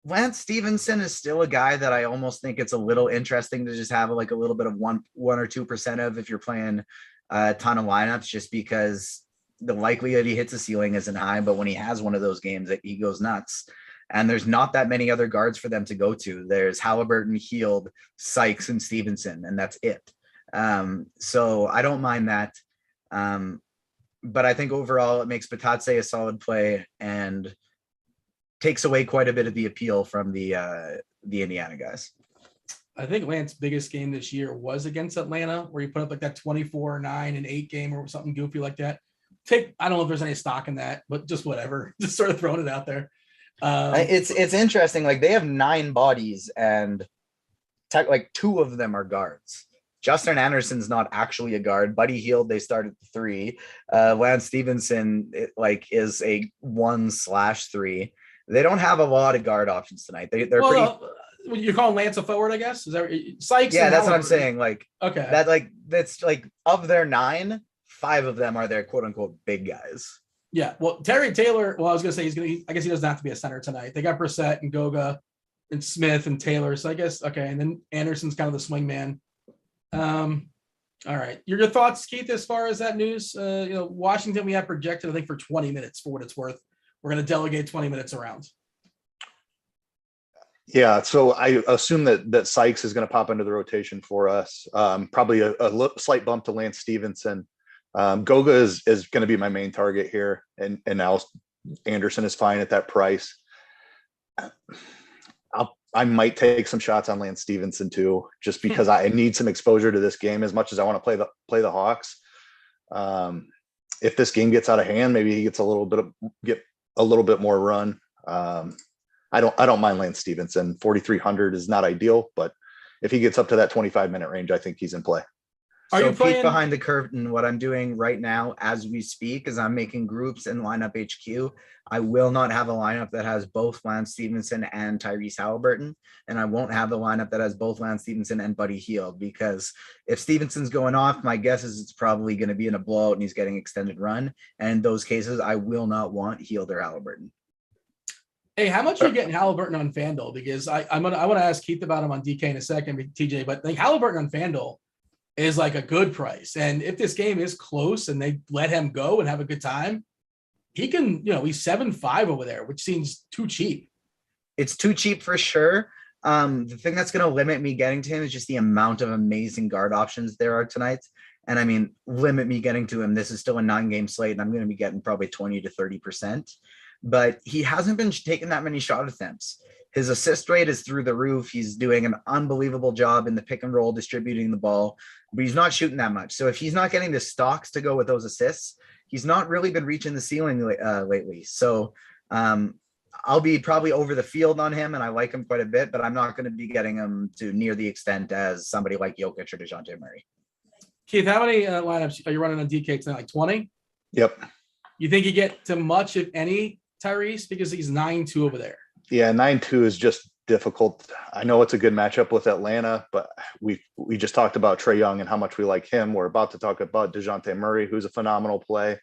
Lance Stevenson is still a guy that I almost think it's a little interesting to just have like a little bit of 1 or 2% of if you're playing a ton of lineups, just because the likelihood he hits a ceiling isn't high, but when he has one of those games, he goes nuts. And there's not that many other guards for them to go to. There's Halliburton, Hield, Sykes, and Stevenson, and that's it. So I don't mind that. But I think overall it makes Batate a solid play and takes away quite a bit of the appeal from the Indiana guys. I think Lance's biggest game this year was against Atlanta, where he put up like that 24, 9, and 8 game or something goofy like that. I don't know if there's any stock in that, but just whatever. Just sort of throwing it out there. It's interesting. Like, they have 9 bodies, and like two of them are guards. Justin Anderson's not actually a guard. Buddy Hield, they start at the 3. Lance Stevenson is a 1/3. They don't have a lot of guard options tonight. They're pretty. You're calling Lance a forward, I guess. Is that Sykes? Yeah, that's what I'm saying. Okay, that's of their 9, 5 of them are their quote unquote big guys. Yeah. Well, Terry Taylor. Well, I was gonna say I guess he doesn't have to be a center tonight. They got Brissett and Goga and Smith and Taylor. So I guess okay. And then Anderson's kind of the swing man. All right. Your thoughts, Keith, as far as that news? Washington we have projected, I think, for 20 minutes for what it's worth. We're going to delegate 20 minutes around. Yeah, so I assume that Sykes is going to pop into the rotation for us. Probably a slight bump to Lance Stevenson. Goga is going to be my main target here, and now Anderson is fine at that price. I might take some shots on Lance Stevenson too, just because I need some exposure to this game as much as I want to play the Hawks. If this game gets out of hand, maybe he gets a little bit more run. I don't mind Lance Stevenson. 4,300 is not ideal, but if he gets up to that 25-minute range, I think he's in play. Are you playing behind the curtain? What I'm doing right now as we speak is I'm making groups in lineup HQ. I will not have a lineup that has both Lance Stevenson and Tyrese Halliburton, and I won't have the lineup that has both Lance Stevenson and Buddy Hield, because if Stevenson's going off, my guess is it's probably going to be in a blowout and he's getting extended run. And in those cases, I will not want Hield or Halliburton. Hey, how much are you getting Halliburton on FanDuel? Because I want to ask Keith about him on DK in a second, TJ, but Halliburton on FanDuel is like a good price. And if this game is close and they let him go and have a good time, he can, he's 7.5 over there, which seems too cheap. It's too cheap for sure. The thing that's going to limit me getting to him is just the amount of amazing guard options there are tonight. And I mean, limit me getting to him. This is still a 9-game slate, and I'm going to be getting probably 20 to 30%. But he hasn't been taking that many shot attempts. His assist rate is through the roof. He's doing an unbelievable job in the pick and roll, distributing the ball, but he's not shooting that much. So if he's not getting the stocks to go with those assists, he's not really been reaching the ceiling lately. So I'll be probably over the field on him, and I like him quite a bit, but I'm not going to be getting him to near the extent as somebody like Jokic or DeJounte Murray. Keith, how many lineups are you running on DK tonight? Like 20? Yep. You think you get to much, if any, Tyrese, because he's 9-2 over there? Yeah, 9-2 is just difficult. I know it's a good matchup with Atlanta, but we just talked about Trae Young and how much we like him. We're about to talk about DeJounte Murray, who's a phenomenal play.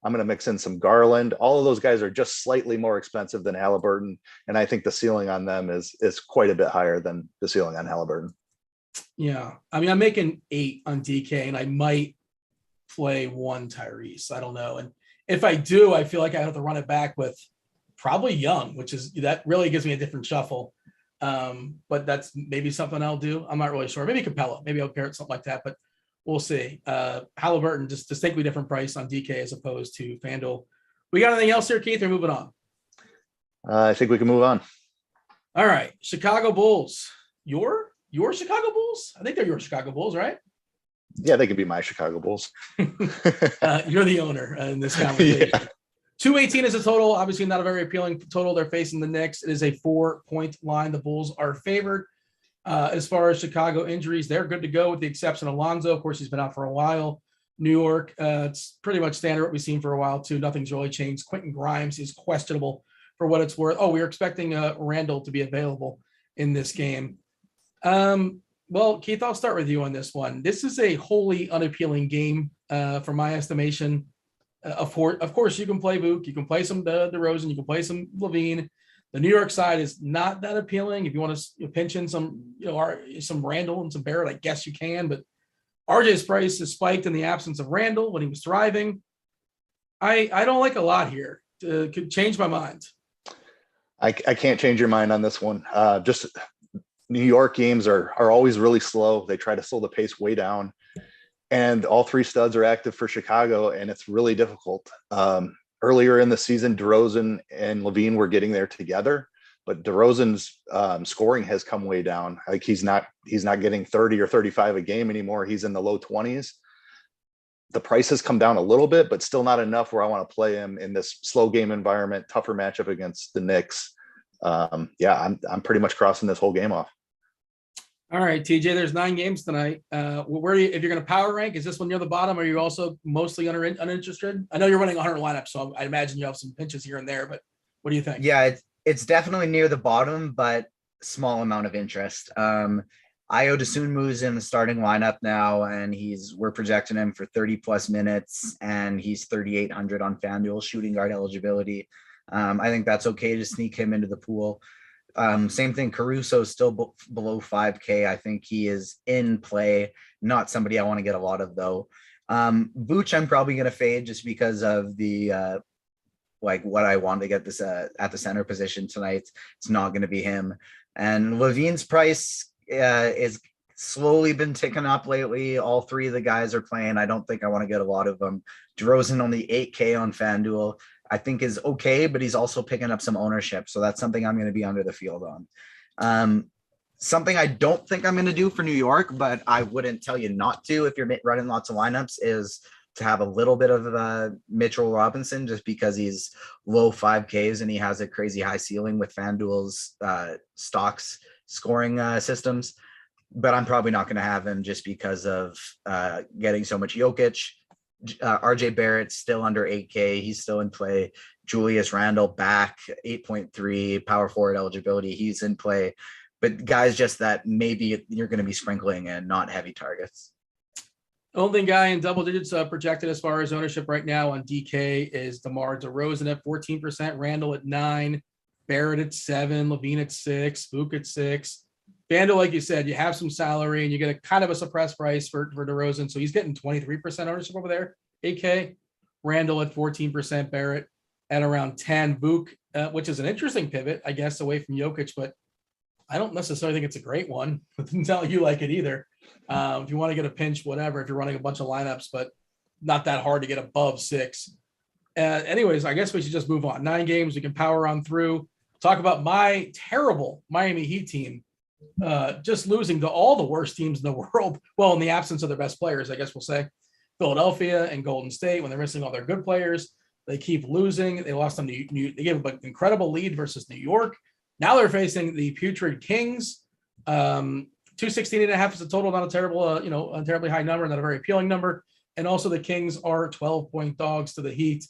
I'm going to mix in some Garland. All of those guys are just slightly more expensive than Halliburton, and I think the ceiling on them is quite a bit higher than the ceiling on Halliburton. Yeah, I mean, I'm making 8 on DK, and I might play 1 Tyrese. I don't know, and if I do, I feel like I have to run it back with probably Young, that really gives me a different shuffle. But that's maybe something I'll do. I'm not really sure. Maybe Capella. Maybe I'll pair it something like that, but we'll see. Halliburton, just distinctly different price on DK as opposed to FanDuel. We got anything else here, Keith? Or moving on? I think we can move on. All right. Chicago Bulls. Your Chicago Bulls? I think they're your Chicago Bulls, right? Yeah, they can be my Chicago Bulls. You're the owner in this conversation. Yeah. 218 is a total. Obviously not a very appealing total. They're facing the Knicks. It is a 4-point line. The Bulls are favored. As far as Chicago injuries, they're good to go with the exception of Lonzo. Of course, he's been out for a while. New York, it's pretty much standard what we've seen for a while too. Nothing's really changed. Quentin Grimes is questionable for what it's worth. Oh, we were expecting Randall to be available in this game. Well, Keith, I'll start with you on this one. This is a wholly unappealing game from my estimation. Of course, you can play Vuk, you can play some DeRozan, you can play some Levine. The New York side is not that appealing. If you want to pinch in some Randall and some Barrett, I guess you can. But RJ's price has spiked in the absence of Randall when he was thriving. I don't like a lot here. Could change my mind. I can't change your mind on this one. Just New York games are always really slow. They try to slow the pace way down. And all 3 studs are active for Chicago, and it's really difficult. Earlier in the season, DeRozan and Levine were getting there together, but DeRozan's scoring has come way down. Like he's not getting 30 or 35 a game anymore. He's in the low 20s. The price has come down a little bit, but still not enough where I want to play him in this slow game environment, tougher matchup against the Knicks. I'm pretty much crossing this whole game off. All right, TJ, there's 9 games tonight. Where are you, if you're going to power rank, is this one near the bottom? Or are you also mostly uninterested? I know you're running 100 lineups, so I imagine you have some pinches here and there, but what do you think? Yeah, it's definitely near the bottom, but small amount of interest. Io DeSunmu's in the starting lineup now, and we're projecting him for 30 plus minutes, and he's 3,800 on FanDuel shooting guard eligibility. I think that's okay to sneak him into the pool. Same thing, Caruso still below 5K. I think he is in play, not somebody I want to get a lot of though. Vooch, I'm probably going to fade just because of the what I want to get this at the center position tonight. It's not going to be him. And Levine's price is slowly been ticking up lately. All 3 of the guys are playing. I don't think I want to get a lot of them. DeRozan only 8K on FanDuel. I think is okay, but he's also picking up some ownership. So that's something I'm going to be under the field on. Something I don't think I'm going to do for New York, but I wouldn't tell you not to if you're running lots of lineups, is to have a little bit of Mitchell Robinson, just because he's low 5Ks and he has a crazy high ceiling with FanDuel's stocks scoring systems. But I'm probably not going to have him just because of getting so much Jokic. RJ Barrett's still under 8K. He's still in play. Julius Randle back 8.3 power forward eligibility. He's in play. But guys, just that maybe you're going to be sprinkling in, not heavy targets. Only guy in double digits projected as far as ownership right now on DK is DeMar DeRozan at 14%, Randall at 9%, Barrett at 7%, Levine at 6%, Vuk at 6%. FanDuel, like you said, you have some salary and you get a kind of a suppressed price for DeRozan. So he's getting 23% ownership over there. 8K, Randall at 14%, Barrett at around 10%, Vuk, which is an interesting pivot, I guess, away from Jokic, but I don't necessarily think it's a great one. Doesn't tell you like it either. If you want to get a pinch, whatever, if you're running a bunch of lineups, but not that hard to get above 6. Anyways, I guess we should just move on. 9 games, we can power on through. Talk about my terrible Miami Heat team. Just losing to all the worst teams in the world. Well, in the absence of their best players, I guess we'll say Philadelphia and Golden State, when they're missing all their good players, they keep losing. They lost them to they gave an incredible lead versus New York. Now they're facing the putrid Kings. 216.5 is a total, not a terrible, a terribly high number, not a very appealing number. And also the Kings are 12-point dogs to the Heat.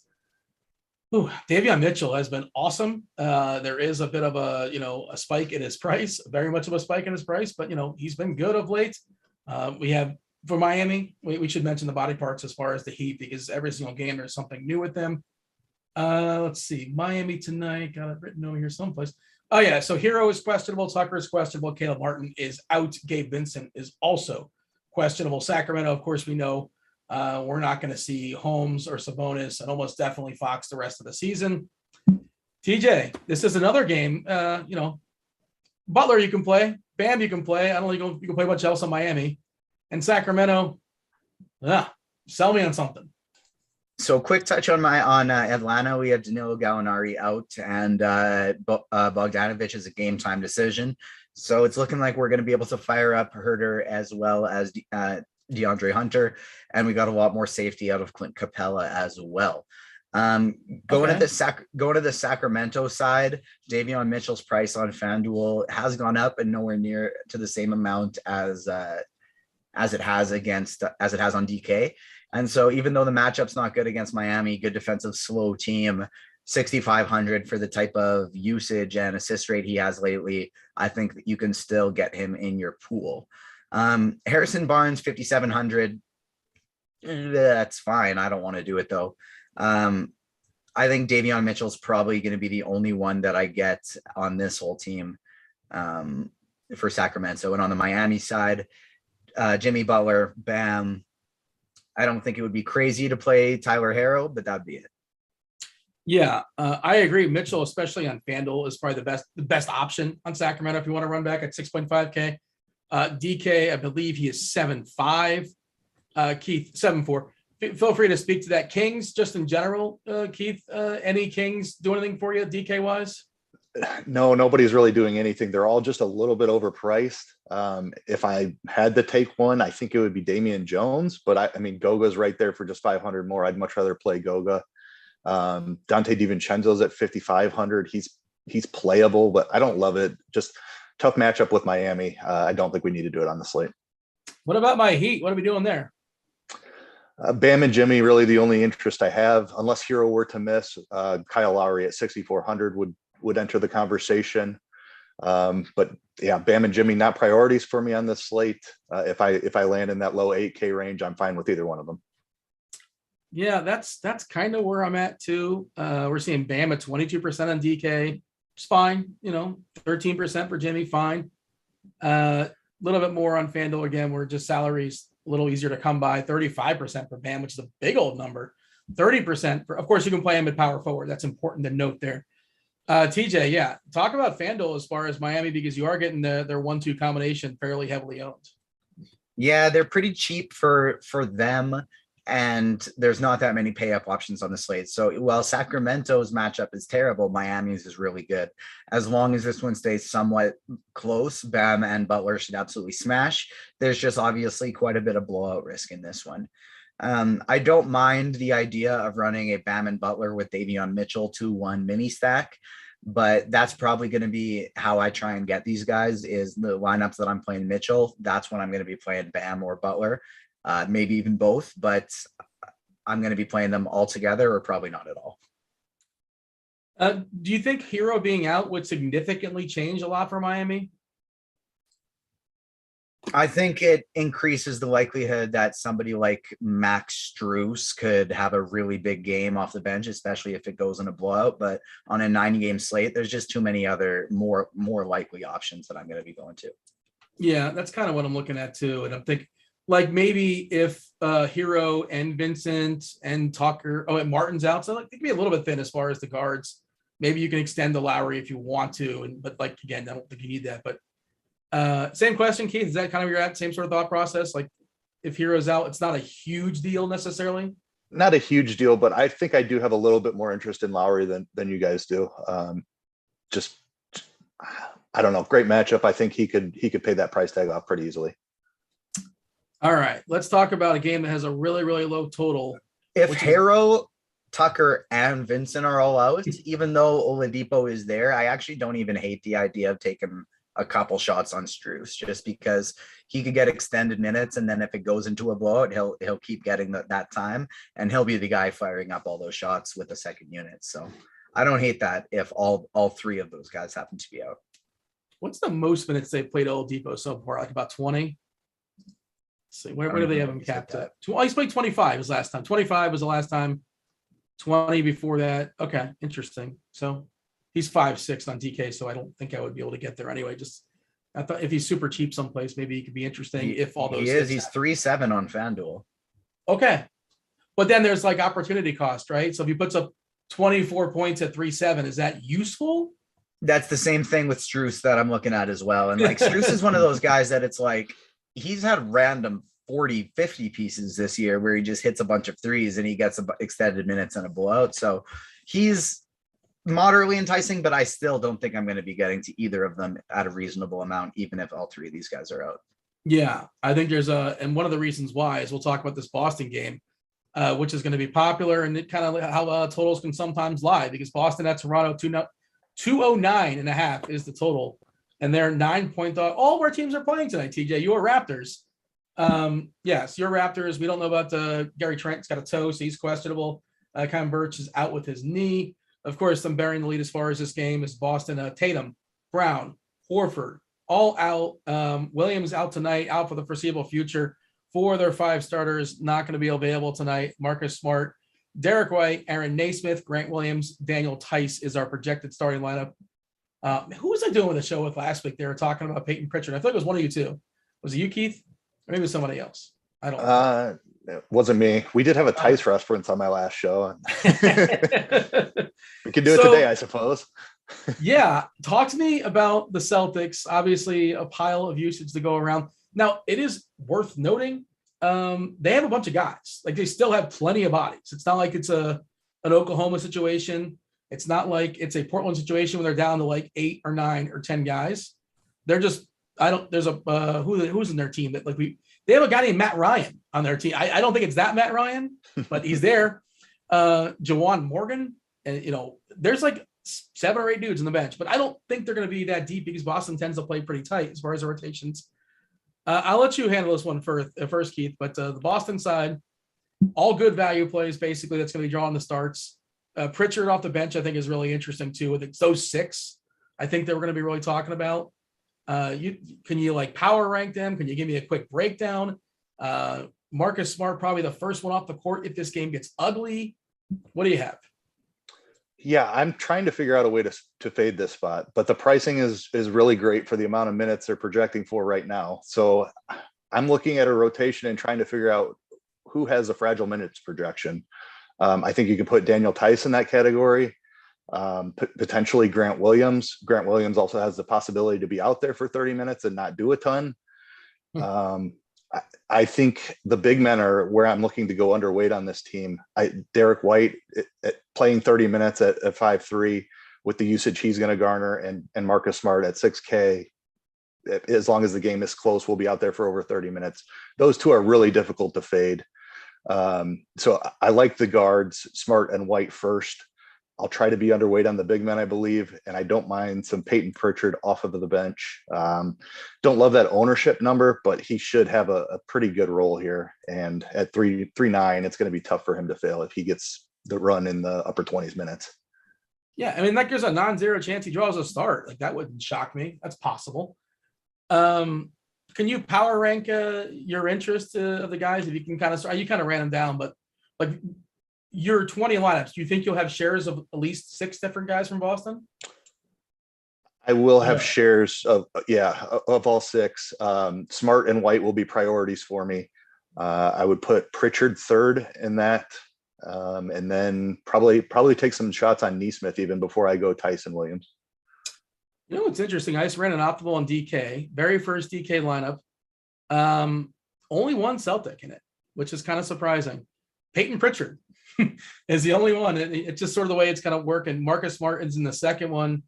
Ooh, Davion Mitchell has been awesome. There is a bit of a spike in his price, very much of a spike in his price, but he's been good of late. We have for Miami, we should mention the body parts as far as the Heat, because every single game there's something new with them. Let's see, Miami tonight, got it written over here someplace. Oh yeah, so Hero is questionable, Tucker is questionable, Caleb Martin is out, Gabe Vincent is also questionable. Sacramento, of course, we know. We're not going to see Holmes or Sabonis, and almost definitely Fox the rest of the season. TJ, this is another game. Butler you can play, Bam you can play. I don't think you can play much else on Miami, and Sacramento. Sell me on something. So quick touch on Atlanta. We have Danilo Gallinari out, and Bogdanovic is a game time decision. So it's looking like we're going to be able to fire up Herter as well as DeAndre Hunter, and we got a lot more safety out of Clint Capella as well. Going to the Sacramento side, Davion Mitchell's price on FanDuel has gone up, and nowhere near to the same amount as it has on DK. And so even though the matchup's not good against Miami, good defensive slow team, 6,500 for the type of usage and assist rate he has lately, I think that you can still get him in your pool. Harrison Barnes, 5,700. That's fine. I don't want to do it though. I think Davion Mitchell's probably going to be the only one that I get on this whole team for Sacramento. And on the Miami side, Jimmy Butler, Bam. I don't think it would be crazy to play Tyler Herro, but that'd be it. Yeah, I agree. Mitchell, especially on FanDuel, is probably the best option on Sacramento if you want to run back at 6.5K. DK, I believe he is 7.5. Keith, 7.4. Feel free to speak to that. Kings, just in general, Keith, any Kings do anything for you DK wise? No, nobody's really doing anything. They're all just a little bit overpriced. If I had to take one, I think it would be Damian Jones, but I mean, Goga's right there for just 500 more. I'd much rather play Goga. Dante DiVincenzo's at 5,500. He's playable, but I don't love it. Just tough matchup with Miami. I don't think we need to do it on the slate. What about my Heat? What are we doing there? Bam and Jimmy, really the only interest I have, unless Hero were to miss. Kyle Lowry at 6,400 would enter the conversation. But yeah, Bam and Jimmy, not priorities for me on this slate. If I land in that low 8K range, I'm fine with either one of them. Yeah, that's kind of where I'm at too. We're seeing Bam at 22% on DK. It's fine. 13% for Jimmy, fine. A little bit more on FanDuel again, where just salaries a little easier to come by. 35% for Bam, which is a big old number. 30% for, of course, you can play him at power forward. That's important to note there. TJ, yeah, talk about FanDuel as far as Miami, because you are getting their 1-2 combination fairly heavily owned. Yeah, they're pretty cheap for them, and there's not that many pay up options on the slate. So while Sacramento's matchup is terrible, Miami's is really good. As long as this one stays somewhat close, Bam and Butler should absolutely smash. There's just obviously quite a bit of blowout risk in this one. I don't mind the idea of running a Bam and Butler with Davion Mitchell 2-1 mini stack, but that's probably going to be how I try and get these guys. Is the lineups that I'm playing Mitchell, that's when I'm going to be playing Bam or Butler, maybe even both, but I'm going to be playing them all together or probably not at all. Do you think Hero being out would significantly change a lot for Miami? I think it increases the likelihood that somebody like Max Strus could have a really big game off the bench, especially if it goes in a blowout. But on a 90-game slate, there's just too many other more likely options that I'm going to be going to. Yeah, that's kind of what I'm looking at too. And I'm thinking, like, maybe if Hero and Vincent and Tucker, and Martin's out, so it could be a little bit thin as far as the guards. Maybe you can extend the Lowry if you want to, but like, again, I don't think you need that. But same question, Keith. Is that kind of your same sort of thought process? Like, if Hero's out, it's not a huge deal necessarily. Not a huge deal, but I think I do have a little bit more interest in Lowry than you guys do. Just, I don't know. Great matchup. I think he could pay that price tag off pretty easily. All right, let's talk about a game that has a really, really low total. If Hero, Tucker, and Vincent are all out, even though Oladipo is there, I actually don't even hate the idea of taking a couple shots on Strus, just because he could get extended minutes, and then if it goes into a blowout, he'll keep getting that time, and he'll be the guy firing up all those shots with the second unit. So I don't hate that if all three of those guys happen to be out. What's the most minutes they've played Oladipo so far? Like about 20? Let's see, where do they have him capped at? Oh, he's played 25 his last time. 25 was the last time. 20 before that. Okay, interesting. So he's 5'6" on DK, so I don't think I would be able to get there anyway. Just, I thought if he's super cheap someplace, maybe he could be interesting if all those. He is. He's 3-7 on FanDuel. Okay, but then there's like opportunity cost, right? So if he puts up 24 points at 3-7, is that useful? That's the same thing with Strus that I'm looking at as well. And like Strus is one of those guys that it's like he's had random 40, 50 pieces this year where he just hits a bunch of threes and he gets extended minutes and a blowout. So he's moderately enticing, but I still don't think I'm going to be getting to either of them at a reasonable amount, even if all three of these guys are out. Yeah, I think there's and one of the reasons why is we'll talk about this Boston game, which is going to be popular, and it kind of how totals can sometimes lie, because Boston at Toronto 209.5 is the total, and they're 9-point dog. All of our teams are playing tonight. TJ, your Raptors. Yes, your Raptors. We don't know about Gary Trent's got a toe, so he's questionable. Kyle Birch is out with his knee. Of course, I'm bearing the lead as far as this game is Boston. Tatum, Brown, Horford, all out. Williams out tonight, out for the foreseeable future. 4 of their 5 starters not going to be available tonight. Marcus Smart, Derek White, Aaron Naismith, Grant Williams, Daniel Tice is our projected starting lineup. Who was I doing with the show with last week? They were talking about Peyton Pritchard. I thought it was one of you two. Was it you, Keith? Or maybe it was somebody else. I don't know. It wasn't me. We did have a Tice reference on my last show. We could do it today, I suppose. Yeah. Talk to me about the Celtics. Obviously, a pile of usage to go around. Now, it is worth noting they have a bunch of guys. Like, they still have plenty of bodies. It's not like it's an Oklahoma situation. It's not like it's a Portland situation where they're down to like 8 or 9 or 10 guys. They're just, there's a, who's in their team that they have a guy named Matt Ryan on their team. I don't think it's that Matt Ryan, but he's there. Jawan Morgan. And, there's like 7 or 8 dudes on the bench, but I don't think they're going to be that deep because Boston tends to play pretty tight as far as the rotations. I'll let you handle this one first, Keith, but the Boston side, all good value plays, basically, that's going to be drawing the starts. Pritchard off the bench, I think, is really interesting, too. With those 6, I think that we're going to be really talking about. Can you like power rank them? Can you give me a quick breakdown? Marcus Smart, probably the first one off the court if this game gets ugly. What do you have? Yeah, I'm trying to figure out a way to fade this spot, but the pricing is really great for the amount of minutes they're projecting for right now. So I'm looking at a rotation and trying to figure out who has a fragile minutes projection. I think you can put Daniel Tice in that category, potentially Grant Williams. Grant Williams also has the possibility to be out there for 30 minutes and not do a ton. I think the big men are where I'm looking to go underweight on this team. Derek White playing 30 minutes at 5'3" with the usage he's going to garner, and Marcus Smart at 6K, as long as the game is close, will be out there for over 30 minutes. Those two are really difficult to fade. So I like the guards, Smart and White first. I'll try to be underweight on the big men, I believe, and I don't mind some Peyton Pritchard off of the bench. Don't love that ownership number, but he should have a pretty good role here. And at 3.9, it's going to be tough for him to fail if he gets the run in the upper 20s minutes. Yeah, I mean, that gives a non-zero chance he draws a start. Like, that wouldn't shock me. That's possible. Can you power rank your interest of the guys? If you can kind of, you kind of ran them down, but like, your 20 lineups, do you think you'll have shares of at least 6 different guys from Boston? I will have shares of all 6. Smart and White will be priorities for me. I would put Pritchard third in that, and then probably take some shots on Neesmith even before I go Tyson Williams. You know what's interesting? I just ran an optimal on DK, very first DK lineup. Only one Celtic in it, which is kind of surprising. Peyton Pritchard is the only one. It's just sort of the way it's going to work. And Marcus Smart is in the second one.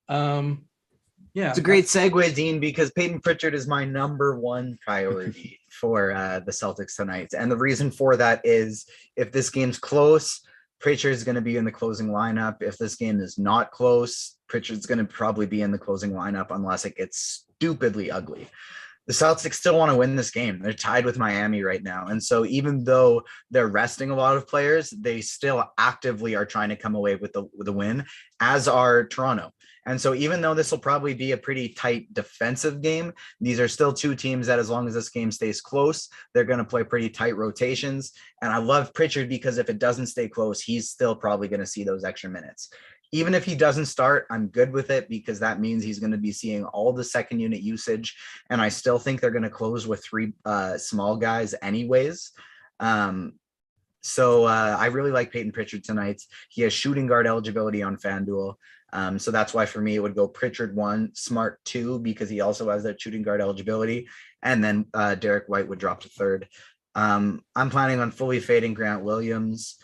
Yeah, it's a great segue, Dean, because Peyton Pritchard is my number 1 priority for the Celtics tonight. And the reason for that is if this game's close, Pritchard is going to be in the closing lineup. If this game is not close, Pritchard's going to probably be in the closing lineup unless it gets stupidly ugly. The Celtics still want to win this game. They're tied with Miami right now. And so even though they're resting a lot of players, they still actively are trying to come away with the win, as are Toronto. And so even though this will probably be a pretty tight defensive game, these are still 2 teams that as long as this game stays close, they're going to play pretty tight rotations. And I love Pritchard because if it doesn't stay close, he's still probably going to see those extra minutes. Even if he doesn't start, I'm good with it because that means he's going to be seeing all the second unit usage. And I still think they're going to close with 3 small guys anyways. So I really like Peyton Pritchard tonight. He has shooting guard eligibility on FanDuel. So that's why for me, it would go Pritchard 1, Smart 2, because he also has that shooting guard eligibility. And then Derek White would drop to third. I'm planning on fully fading Grant Williams.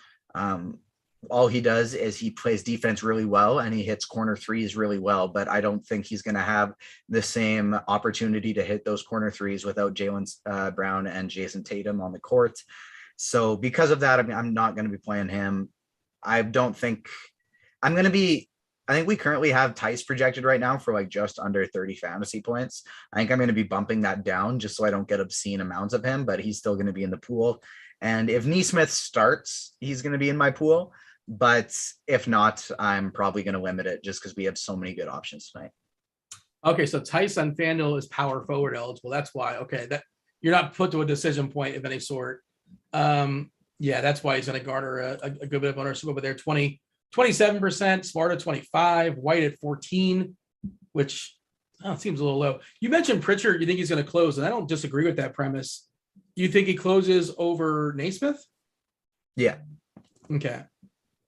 All he does is he plays defense really well and he hits corner threes really well, but I don't think he's going to have the same opportunity to hit those corner threes without Jaylen Brown and Jason Tatum on the court. So because of that, I'm not going to be playing him. I think we currently have Tice projected right now for like just under 30 fantasy points. I think I'm going to be bumping that down just so I don't get obscene amounts of him, but he's still going to be in the pool. And if Neesmith starts, he's going to be in my pool. But if not, I'm probably going to limit it just because we have so many good options tonight. Okay, so Tice on FanDuel is power forward eligible. That's why. Okay, that you're not put to a decision point of any sort. Yeah, that's why he's going to garner a good bit of ownership over there. 27%, Smart at 25, White at 14, which seems a little low. You mentioned Pritchard. You think he's going to close, and I don't disagree with that premise. You think he closes over Naismith? Yeah. Okay.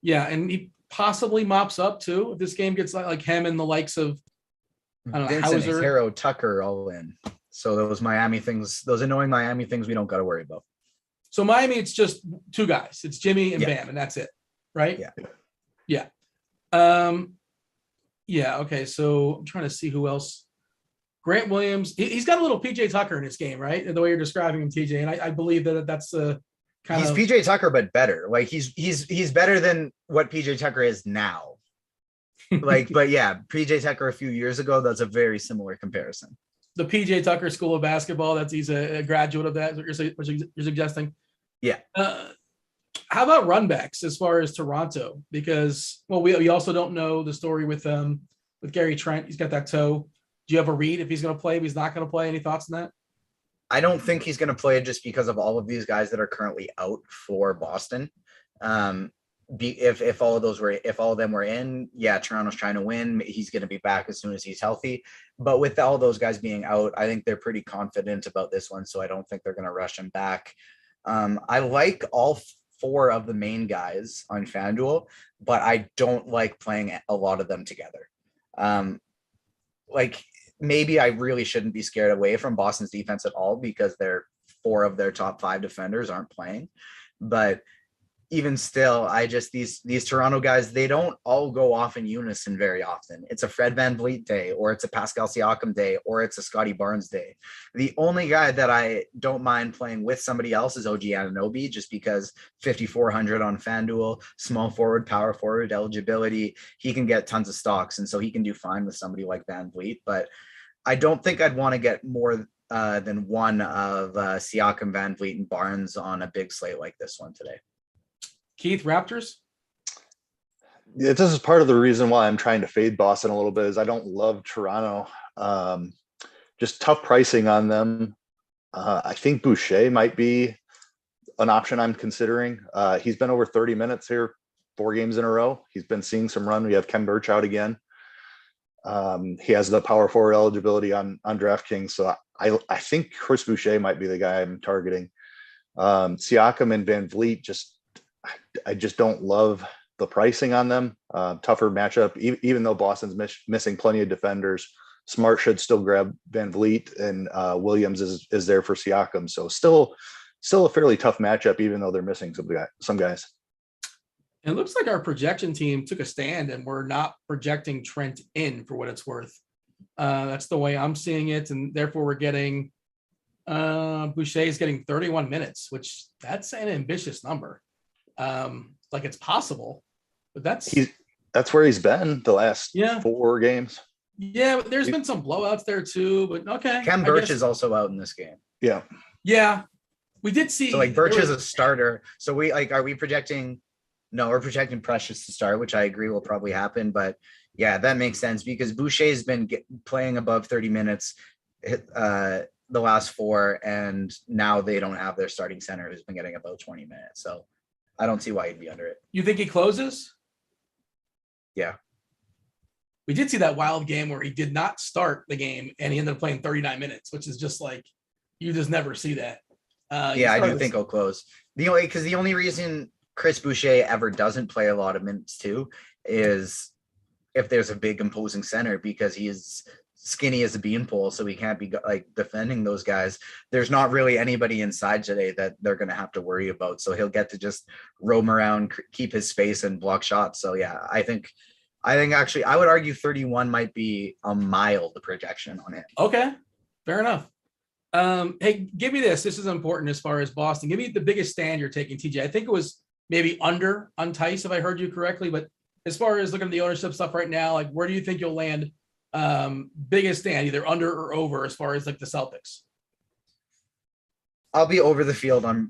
Yeah, and he possibly mops up too if this game gets like him and the likes of Vincent, Hero, Tucker all in. So those Miami things, those annoying Miami things, we don't got to worry about. So Miami, it's just 2 guys. It's Jimmy and Bam, and that's it, right? Yeah. Yeah. Okay. So I'm trying to see who else. Grant Williams. He's got a little PJ Tucker in his game, right? The way you're describing him, TJ, and I believe that's he's PJ Tucker, but better. Like he's better than what PJ Tucker is now. But yeah, PJ Tucker a few years ago, that's a very similar comparison. The PJ Tucker School of Basketball. He's a graduate of that. Is what you're suggesting. Yeah. How about runbacks as far as Toronto? Because we also don't know the story with Gary Trent. He's got that toe. Do you have a read if he's going to play? If he's not going to play, any thoughts on that? I don't think he's going to play just because of all of these guys that are currently out for Boston. If all of them were in, yeah, Toronto's trying to win. He's going to be back as soon as he's healthy. But with all those guys being out, I think they're pretty confident about this one. So I don't think they're going to rush him back. I like all 4 of the main guys on FanDuel, but I don't like playing a lot of them together. Maybe I really shouldn't be scared away from Boston's defense at all because 4 of their top 5 defenders aren't playing. But even still, these Toronto guys, they don't all go off in unison very often. It's a Fred VanVleet day, or it's a Pascal Siakam day, or it's a Scotty Barnes day. The only guy that I don't mind playing with somebody else is OG Anunoby, just because 5,400 on FanDuel, small forward, power forward eligibility, he can get tons of stocks, and so he can do fine with somebody like VanVleet. But I don't think I'd want to get more than one of Siakam, VanVleet, and Barnes on a big slate like this one today. Keith, Raptors? Yeah, this is part of the reason why I'm trying to fade Boston a little bit is I don't love Toronto. Just tough pricing on them. I think Boucher might be an option I'm considering. He's been over 30 minutes here, 4 games in a row. He's been seeing some run. We have Ken Birch out again. He has the power forward eligibility on DraftKings. So I think Chris Boucher might be the guy I'm targeting. Siakam and VanVleet, I just don't love the pricing on them. Tougher matchup, even though Boston's missing plenty of defenders. Smart should still grab VanVleet, and Williams is there for Siakam. So still a fairly tough matchup, even though they're missing some guys. It looks like our projection team took a stand, and we're not projecting Trent in for what it's worth. That's the way I'm seeing it, and therefore we're getting Boucher is getting 31 minutes, which that's an ambitious number. It's possible, but that's where he's been the last 4 games. Yeah, but there's been some blowouts there too, but okay. Ken Birch is also out in this game. Yeah. We did see. So Birch is a starter. So are we projecting? No, we're projecting Precious to start, which I agree will probably happen. But yeah, that makes sense because Boucher's been playing above 30 minutes the last 4, and now they don't have their starting center who's been getting about 20 minutes. So I don't see why he'd be under it. You think he closes? Yeah. We did see that wild game where he did not start the game and he ended up playing 39 minutes, which is just you just never see that. I do think he'll close. The only reason Chris Boucher ever doesn't play a lot of minutes too is if there's a big imposing center, because he is skinny as a beanpole, so he can't be defending those guys. There's not really anybody inside today that they're going to have to worry about, so he'll get to just roam around, keep his space, and block shots. So yeah, I think actually I would argue 31 might be a mild projection on it. Okay, fair enough. Hey, give me this is important as far as Boston. Give me the biggest stand you're taking, TJ. I think it was maybe under on Tice, if I heard you correctly, but as far as looking at the ownership stuff right now, where do you think you'll land? Biggest stand, either under or over, as far as the Celtics? I'll be over the field on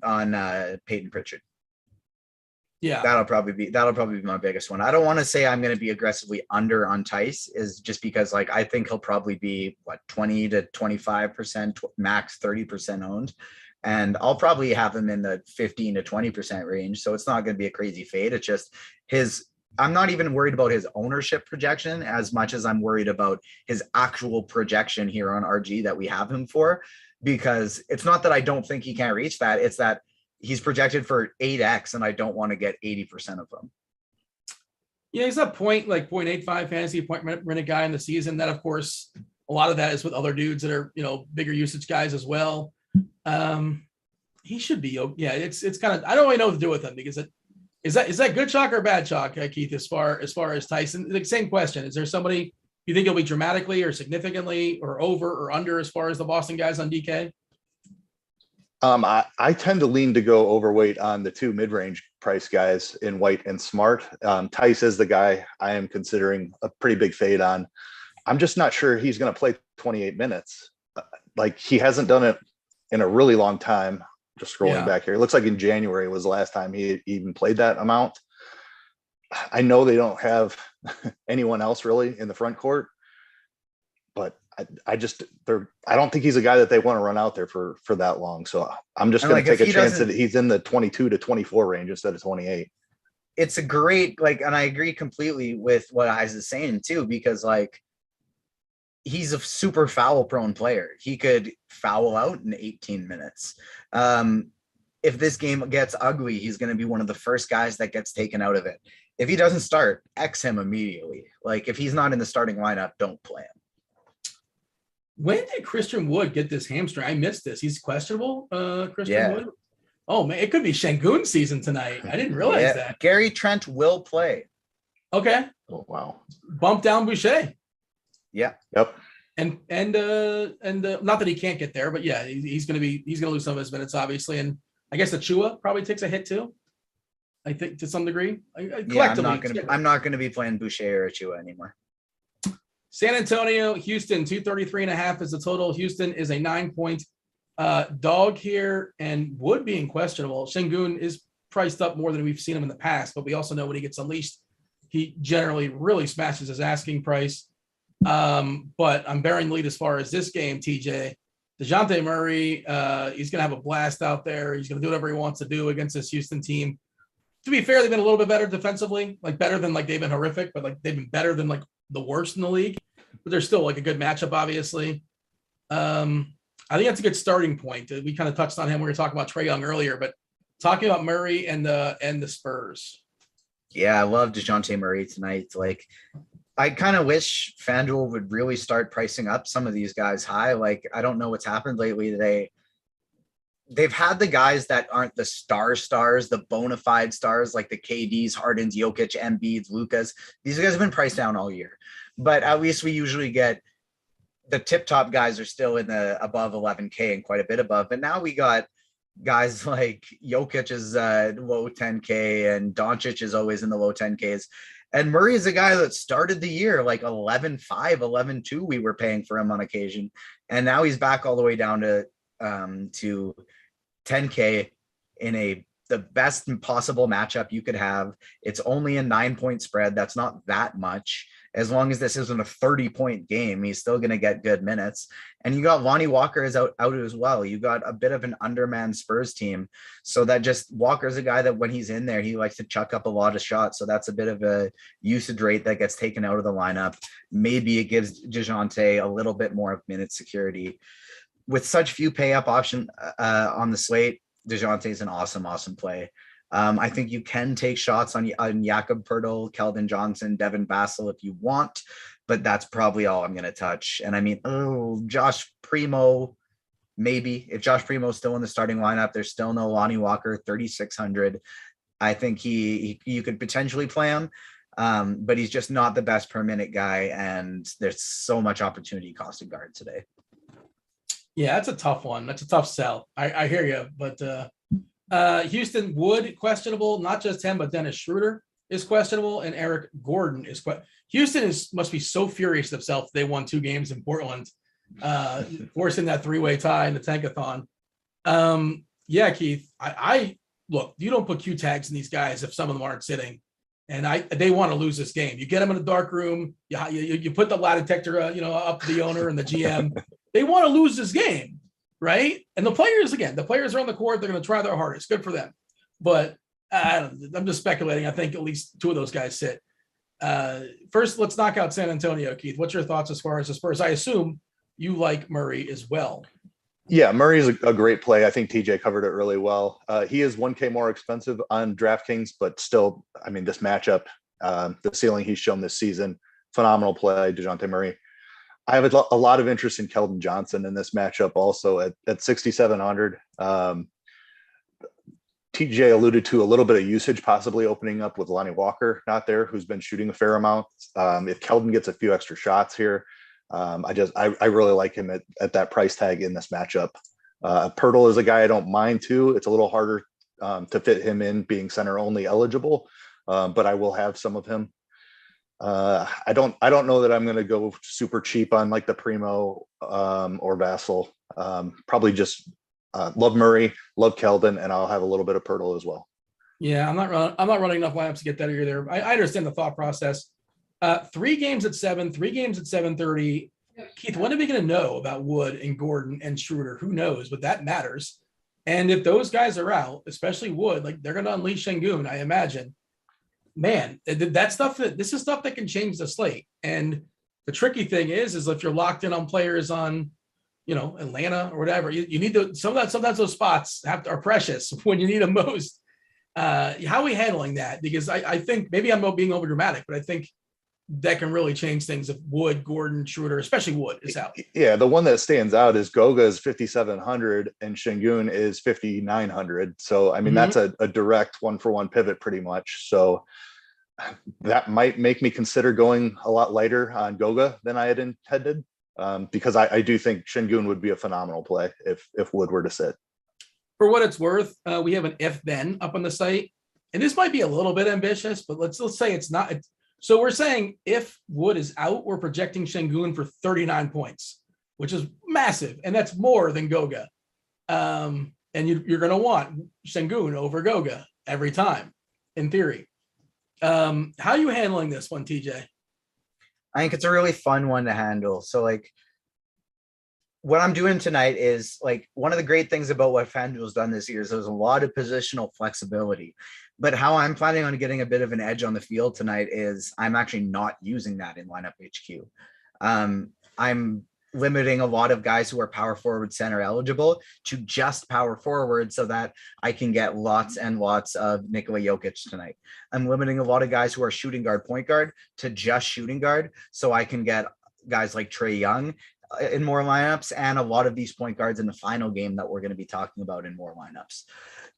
Peyton Pritchard. Yeah, that'll probably be my biggest one. I don't want to say I'm going to be aggressively under on Tice, is just because I think he'll probably be 20 to 25%, max 30% owned, and I'll probably have him in the 15 to 20% range. So it's not going to be a crazy fade. It's just I'm not even worried about his ownership projection as much as I'm worried about his actual projection here on RG that we have him for, because it's not that I don't think he can't reach that. It's that he's projected for 8x and I don't want to get 80% of them. Yeah, he's that 0.85 fantasy point minute guy in the season. That, of course, a lot of that is with other dudes that are, bigger usage guys as well. He should be. Yeah, it's kind of, I don't really know what to do with him, because is that good chalk or bad chalk, Keith, as far as Tyson? The same question. Is there somebody you think he'll be dramatically or significantly or over or under as far as the Boston guys on DK? I tend to lean to go overweight on the 2 mid-range price guys in White and Smart. Tice is the guy I am considering a pretty big fade on. I'm just not sure he's going to play 28 minutes. Like he hasn't done it in a really long time. Just scrolling back here. It looks like in January was the last time he even played that amount. I know they don't have anyone else really in the front court, but I don't think he's a guy that they want to run out there for that long. So I'm just going to take a chance that he's in the 22 to 24 range instead of 28. It's a great, and I agree completely with what Eyes is saying too, because he's a super foul prone player. He could foul out in 18 minutes. If this game gets ugly, he's going to be one of the first guys that gets taken out of it. If he doesn't start, X him immediately. If he's not in the starting lineup, don't play him. When did Christian Wood get this hamstring? I missed this. He's questionable, Christian Wood? Oh, man, it could be Şengün season tonight. I didn't realize that. Gary Trent will play. Okay. Oh, wow. Bump down Boucher. Yeah. Yep. And not that he can't get there, but yeah, he's going to lose some of his minutes, obviously. And I guess Achua probably takes a hit too. I think to some degree. I'm not going to be playing Boucher or Achua anymore. San Antonio, Houston, 233.5 is the total. Houston is a 9-point dog here, and Wood being questionable. Şengün is priced up more than we've seen him in the past, but we also know when he gets unleashed, he generally really smashes his asking price. But I'm bearing the lead as far as this game, TJ. DeJounte Murray, he's going to have a blast out there. He's going to do whatever he wants to do against this Houston team. To be fair, they've been a little bit better defensively, better than they've been horrific, but they've been better than the worst in the league. But they're still a good matchup, obviously. I think that's a good starting point. We kind of touched on him. We were talking about Trae Young earlier, but talking about Murray and the Spurs. Yeah, I love DeJounte Murray tonight. I kind of wish FanDuel would really start pricing up some of these guys high. I don't know what's happened lately. They've had the guys that aren't the stars, the bona fide stars, like the KDs, Hardens, Jokic, Embiid, Lucas. These guys have been priced down all year. But at least we usually get the tip-top guys are still in the above 11K and quite a bit above. But now we got guys like Jokic is low 10K and Doncic is always in the low 10Ks. And Murray is a guy that started the year 11.5, 11.2 we were paying for him on occasion. And now he's back all the way down to 10K in the best possible matchup you could have. It's only a 9-point spread. That's not that much. As long as this isn't a 30-point game, he's still going to get good minutes. And you got Lonnie Walker is out as well. You got a bit of an undermanned Spurs team. So that just Walker's a guy that when he's in there, he likes to chuck up a lot of shots. So that's a bit of a usage rate that gets taken out of the lineup. Maybe it gives DeJounte a little bit more of minute security. With such few pay up option on the slate, DeJounte is an awesome play. I think you can take shots on Jakob Poeltl, Keldon Johnson, Devin Vassell if you want, but that's probably all I'm going to touch. And I mean, Josh Primo, maybe. If Josh Primo is still in the starting lineup, there's still no Lonnie Walker, 3,600. I think you could potentially play him, but he's just not the best per minute guy, and there's so much opportunity cost of guard today. Yeah, that's a tough one. That's a tough sell. I hear you, but Houston Wood questionable. Not just him, but Dennis Schroeder is questionable, and Eric Gordon is Houston must be so furious with themselves. They won 2 games in Portland, forcing that 3-way tie in the Tankathon. Yeah, Keith. I look. You don't put Q tags in these guys if some of them aren't sitting, and they want to lose this game. You get them in a dark room. You put the lie detector, up to the owner and the GM. They want to lose this game, right? And the players are on the court. They're going to try their hardest. Good for them. But I'm just speculating. I think at least 2 of those guys sit. First, let's knock out San Antonio, Keith. What's your thoughts as far as the Spurs? I assume you like Murray as well. Yeah, Murray's a great play. I think TJ covered it really well. He is 1K more expensive on DraftKings, but still, I mean, this matchup, the ceiling he's shown this season, phenomenal play, DeJounte Murray. I have a lot of interest in Keldon Johnson in this matchup also at 6,700. TJ alluded to a little bit of usage possibly opening up with Lonnie Walker not there, who's been shooting a fair amount. If Keldon gets a few extra shots here, I really like him at that price tag in this matchup. Poeltl is a guy I don't mind too. It's a little harder to fit him in being center only eligible, but I will have some of him. I don't know that I'm going to go super cheap on like the Primo or Vassell. Probably just love Murray, love Keldon, and I'll have a little bit of Pirtle as well. Yeah, I'm not running enough lineups to get that either. I understand the thought process. 3 games at 7, 3 games at 7:30. Keith, when are we going to know about Wood and Gordon and Schroeder? Who knows? But that matters. And if those guys are out, especially Wood, like they're going to unleash Şengün, I imagine. Man, this is stuff that can change the slate. And the tricky thing is if you're locked in on players on, Atlanta or whatever, you need to. Sometimes those spots are precious when you need them most. How are we handling that? Because I think maybe I'm being over dramatic, but I think that can really change things if Wood, Gordon, Schroeder, especially Wood, is out. Yeah, the one that stands out is Goga is 5,700 and Şengün is 5,900. So, I mean, that's a direct 1-for-1 pivot pretty much. So that might make me consider going a lot lighter on Goga than I had intended, because I do think Şengün would be a phenomenal play if Wood were to sit. For what it's worth, we have an if-then up on the site. And this might be a little bit ambitious, but let's say it's not. So we're saying if Wood is out, we're projecting Şengün for 39 points, which is massive. And that's more than Goga. And you're going to want Şengün over Goga every time, in theory. How are you handling this one, TJ? I think it's a really fun one to handle. So like what I'm doing tonight is like one of the great things about what FanDuel's done this year is there's a lot of positional flexibility. But how I'm planning on getting a bit of an edge on the field tonight is I'm actually not using that in lineup HQ. I'm limiting a lot of guys who are power forward center eligible to just power forward so that I can get lots and lots of Nikola Jokic tonight. I'm limiting a lot of guys who are shooting guard, point guard to just shooting guard so I can get guys like Trae Young in more lineups and a lot of these point guards in the final game that we're going to be talking about in more lineups.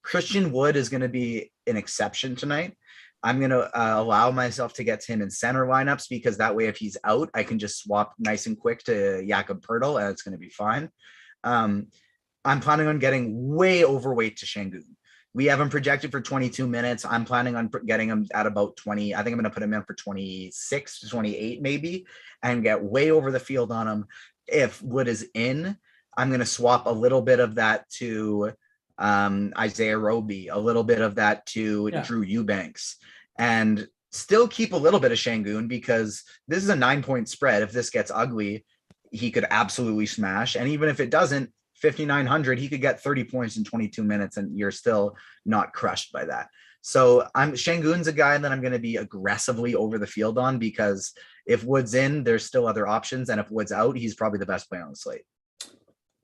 Christian Wood is going to be an exception tonight. I'm going to allow myself to get to him in center lineups because that way, if he's out, I can just swap nice and quick to Jakob Poeltl and it's going to be fine. I'm planning on getting way overweight to Şengün. We have him projected for 22 minutes. I'm planning on getting him at about 20. I think I'm going to put him in for 26 to 28 maybe and get way over the field on him. If Wood is in, I'm going to swap a little bit of that to Isaiah Roby, a little bit of that to Drew Eubanks, and still keep a little bit of Şengün because this is a 9-point spread. If this gets ugly, he could absolutely smash. And even if it doesn't, 5,900, he could get 30 points in 22 minutes and you're still not crushed by that. So Şengün's a guy that I'm going to be aggressively over the field on because if Wood's in, there's still other options. And if Wood's out, he's probably the best player on the slate.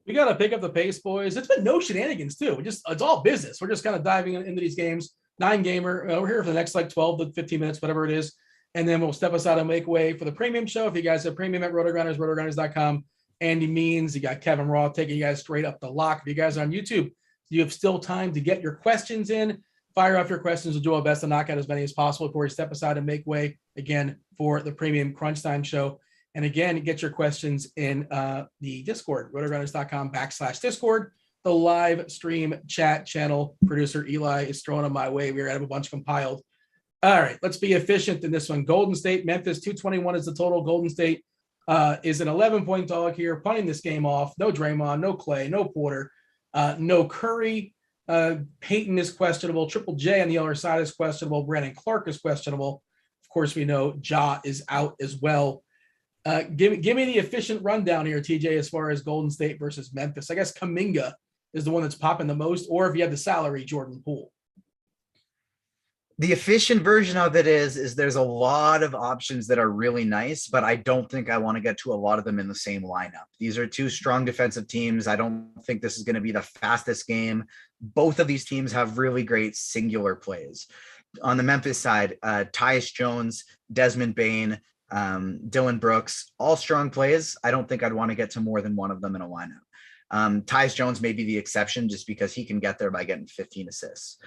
We got to pick up the pace, boys. It's been no shenanigans too. It's all business. We're just kind of diving into these games. 9-gamer. We're here for the next 12 to 15 minutes, whatever it is. And then we'll step aside and make way for the premium show. If you guys have premium at Rotogrinders, rotogrinders.com. Andy Means, you got Kevin Roth taking you guys straight up the lock. If you guys are on YouTube, you have still time to get your questions in. Fire off your questions. We'll do our best to knock out as many as possible before we step aside and make way again for the premium Crunch Time show. And again, get your questions in the Discord, rotogrinders.com/Discord, the live stream chat channel. Producer Eli is throwing them my way. We're going to have a bunch compiled. All right, let's be efficient in this one. Golden State, Memphis, 221 is the total. Golden State is an 11-point dog here, punting this game off. No Draymond, no Clay, no Porter, no Curry. Peyton is questionable. Triple J on the other side is questionable. Brandon Clark is questionable. Of course, we know Ja is out as well. Give me the efficient rundown here, TJ, as far as Golden State versus Memphis. I guess Kuminga is the one that's popping the most, or if you have the salary, Jordan Poole. The efficient version of it is there's a lot of options that are really nice, but I don't think I want to get to a lot of them in the same lineup. These are two strong defensive teams. I don't think this is going to be the fastest game. Both of these teams have really great singular plays. On the Memphis side, Tyus Jones, Desmond Bane, Dylan Brooks, all strong plays. I don't think I'd want to get to more than one of them in a lineup. Tyus Jones may be the exception just because he can get there by getting 15 assists.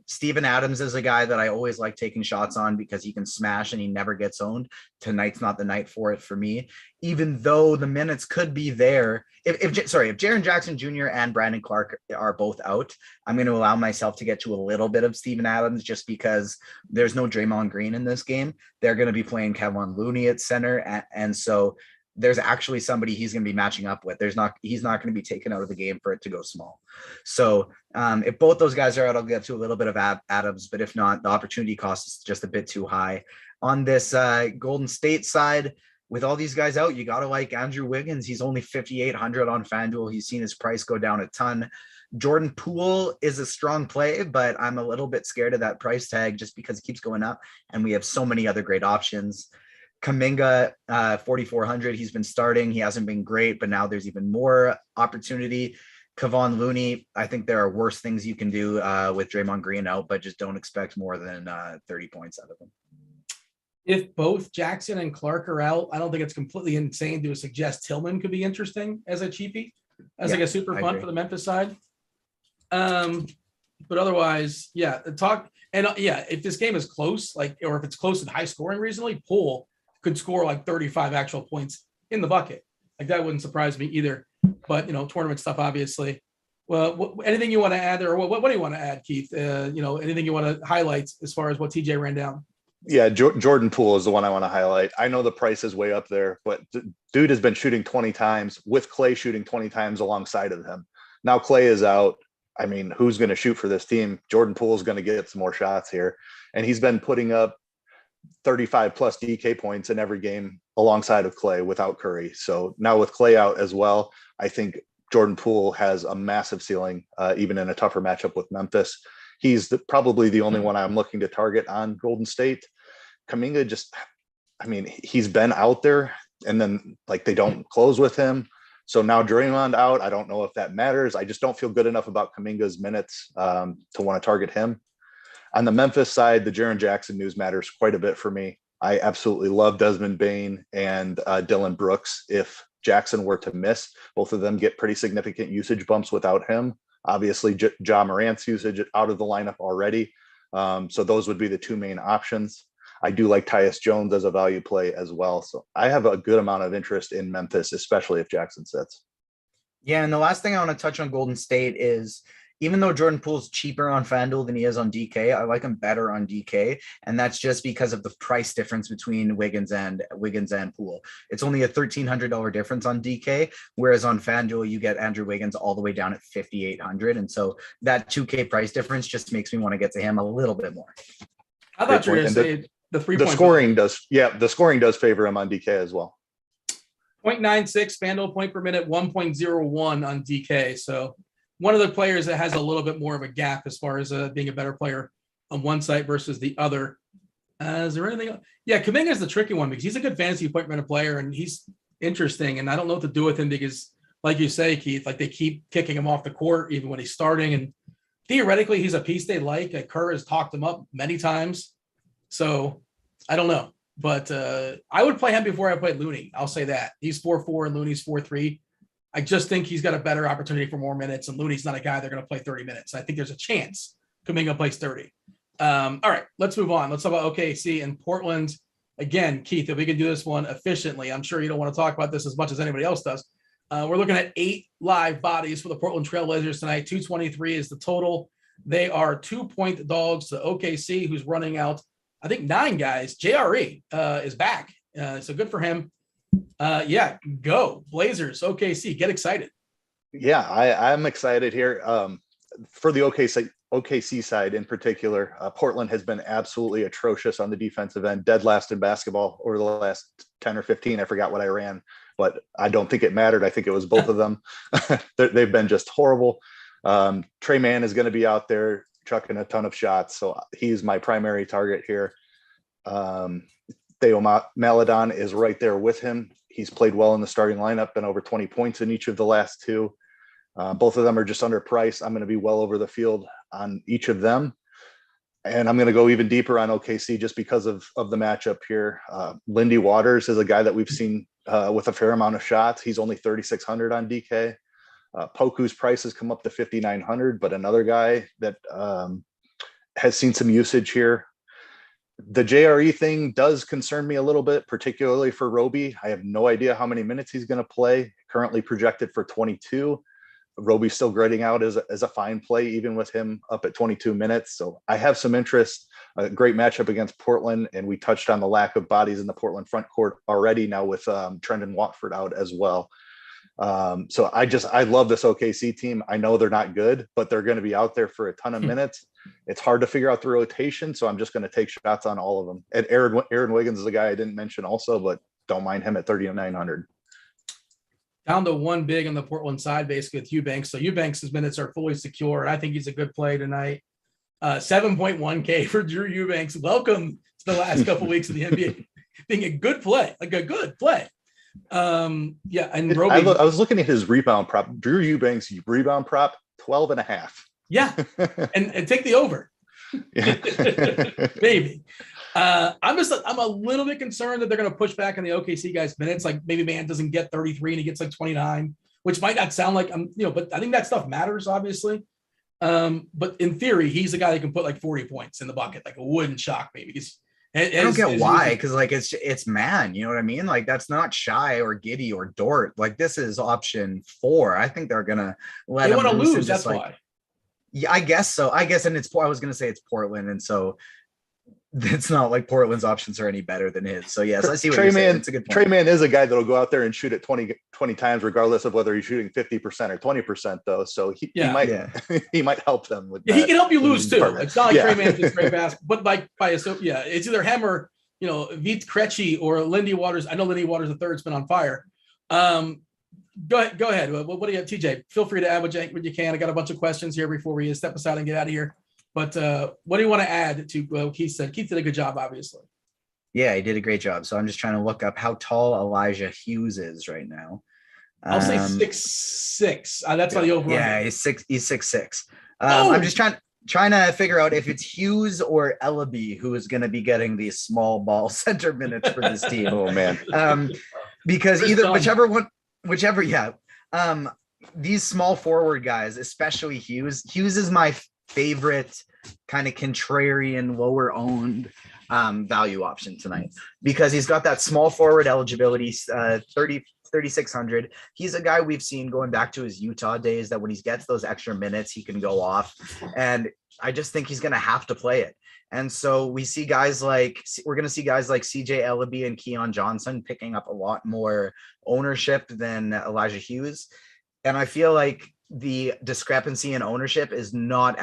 Steven Adams is a guy that I always like taking shots on because he can smash and he never gets owned. Tonight's not the night for it for me, even though the minutes could be there. If Jaren Jackson Jr. and Brandon Clark are both out, I'm going to allow myself to get to a little bit of Steven Adams just because there's no Draymond Green in this game. They're going to be playing Kevin Looney at center. And so there's actually somebody he's going to be matching up with. He's not going to be taken out of the game for it to go small. So if both those guys are out, I'll get to a little bit of Adams, but if not, the opportunity cost is just a bit too high. On this Golden State side, with all these guys out, you got to like Andrew Wiggins. He's only 5,800 on FanDuel. He's seen his price go down a ton. Jordan Poole is a strong play, but I'm a little bit scared of that price tag just because it keeps going up and we have so many other great options. Kuminga, 4,400. He's been starting. He hasn't been great, but now there's even more opportunity. Kevon Looney, I think there are worse things you can do with Draymond Green out, but just don't expect more than 30 points out of him. If both Jackson and Clark are out, I don't think it's completely insane to suggest Tillman could be interesting as a cheapie, as like a super fun for the Memphis side. But otherwise, if this game is close, or if it's close and high scoring recently, Poole could score like 35 actual points in the bucket. Like that wouldn't surprise me either. But tournament stuff, obviously. Well, anything you want to add there, or what do you want to add, Keith? Anything you want to highlight as far as what TJ ran down? Yeah, Jordan Poole is the one I want to highlight. I know the price is way up there, but dude has been shooting 20 times with Clay shooting 20 times alongside of him. Now Clay is out. I mean, who's going to shoot for this team? Jordan Poole is going to get some more shots here. And he's been putting up 35 plus DK points in every game alongside of Clay without Curry. So now with Clay out as well, I think Jordan Poole has a massive ceiling, even in a tougher matchup with Memphis. He's probably the only one I'm looking to target on Golden State. Kuminga he's been out there and then they don't close with him. So now Draymond out, I don't know if that matters. I just don't feel good enough about Kuminga's minutes to want to target him. On the Memphis side, the Jaren Jackson news matters quite a bit for me. I absolutely love Desmond Bane and Dylan Brooks. If Jackson were to miss, both of them get pretty significant usage bumps without him. Obviously, Ja Morant's usage out of the lineup already. So those would be the two main options. I do like Tyus Jones as a value play as well. So I have a good amount of interest in Memphis, especially if Jackson sits. Yeah, and the last thing I want to touch on Golden State is, even though Jordan Poole's cheaper on FanDuel than he is on DK, I like him better on DK. And that's just because of the price difference between Wiggins and Poole. It's only a $1,300 difference on DK, whereas on FanDuel, you get Andrew Wiggins all the way down at 5,800. And so that 2K price difference just makes me want to get to him a little bit more. I thought you were going to say the 3 point. The scoring does favor him on DK as well. 0.96 FanDuel point per minute, 1.01 on DK. So one of the players that has a little bit more of a gap as far as being a better player on one side versus the other. Is there anything else? Yeah, Kuminga is the tricky one because he's a good fantasy point per minute player and he's interesting. And I don't know what to do with him because, like you say, Keith, they keep kicking him off the court even when he's starting. And theoretically, he's a piece they like. Kerr has talked him up many times. So I don't know. But I would play him before I played Looney. I'll say that. He's 4-4 and Looney's 4-3. I just think he's got a better opportunity for more minutes, and Looney's not a guy they're going to play 30 minutes. I think there's a chance Kuminga plays 30. All right, let's move on. Let's talk about OKC and Portland. Again, Keith, if we can do this one efficiently, I'm sure you don't want to talk about this as much as anybody else does. We're looking at 8 live bodies for the Portland Trailblazers tonight. 223 is the total. They are 2-point dogs to OKC, who's running out, I think, 9 guys. JRE is back, so good for him. Go Blazers. OKC, get excited. Yeah, I'm excited here. For the OKC side in particular, Portland has been absolutely atrocious on the defensive end, dead last in basketball over the last 10 or 15. I forgot what I ran, but I don't think it mattered. I think it was both of them. They've been just horrible. Trey Mann is going to be out there chucking a ton of shots, so he's my primary target here. Theo Maledon is right there with him. He's played well in the starting lineup, been over 20 points in each of the last 2. Both of them are just underpriced. I'm going to be well over the field on each of them. And I'm going to go even deeper on OKC just because of the matchup here. Lindy Waters is a guy that we've seen with a fair amount of shots. He's only 3,600 on DK. Poku's price has come up to 5,900, but another guy that has seen some usage here. The JRE thing does concern me a little bit, particularly for Roby. I have no idea how many minutes he's going to play. Currently projected for 22. Roby's still grading out as a fine play, even with him up at 22 minutes. So I have some interest. A great matchup against Portland, and we touched on the lack of bodies in the Portland front court already now with Trendon Watford out as well. So I love this OKC team. I know they're not good, but they're going to be out there for a ton of minutes. It's hard to figure out the rotation, so I'm just going to take shots on all of them. And Aaron Wiggins is a guy I didn't mention also, but don't mind him at 3,900. Down to one big on the Portland side, basically with Eubanks. So Eubanks' minutes are fully secure. I think he's a good play tonight. 7.1K for Drew Eubanks. Welcome to the last couple weeks of the NBA being a good play, like a good play. Yeah, and Roby, I was looking at his rebound prop. Drew Eubanks rebound prop 12.5. Yeah, and take the over. Maybe. I'm a little bit concerned that they're going to push back on the OKC guys' minutes. Like maybe Man doesn't get 33 and he gets like 29, which might not sound like but I think that stuff matters obviously. But in theory, he's a guy that can put like 40 points in the bucket. Like it wouldn't shock me because I don't get why, because like it's Man, you know what I mean? Like that's not Shy or Giddy or Dort. Like this is option 4. I think they're gonna let him lose. That's why. Yeah, I guess so. I was gonna say it's Portland, and so it's not like Portland's options are any better than his. So yes, I see what you're saying. It's a good point. Trey Man is a guy that'll go out there and shoot it 20 times, regardless of whether he's shooting 50% or 20%, though. So he might he might help them with that. He can help you lose too. It's not like Trey Man is great basketball, but like it's either him or Vít Krejci or Lindy Waters. I know Lindy Waters III's been on fire. Go ahead. What do you have, TJ? Feel free to add what you can. I got a bunch of questions here before we step aside and get out of here. But what do you want to add to what Keith said? Keith did a good job, obviously. Yeah, he did a great job. So I'm just trying to look up how tall Elijah Hughes is right now. I'll say 6'6". That's not the over. Yeah, he's 6'6". I'm just trying to figure out if it's Hughes or Ellaby who is going to be getting these small ball center minutes for this team. Oh man. Because whichever. These small forward guys, especially Hughes is my favorite kind of contrarian lower owned value option tonight because he's got that small forward eligibility, 3,600. He's a guy we've seen going back to his Utah days that when he gets those extra minutes, he can go off. And I just think he's going to have to play it. And so we're going to see guys like CJ Ellaby and Keon Johnson picking up a lot more ownership than Elijah Hughes. And I feel like the discrepancy in ownership is not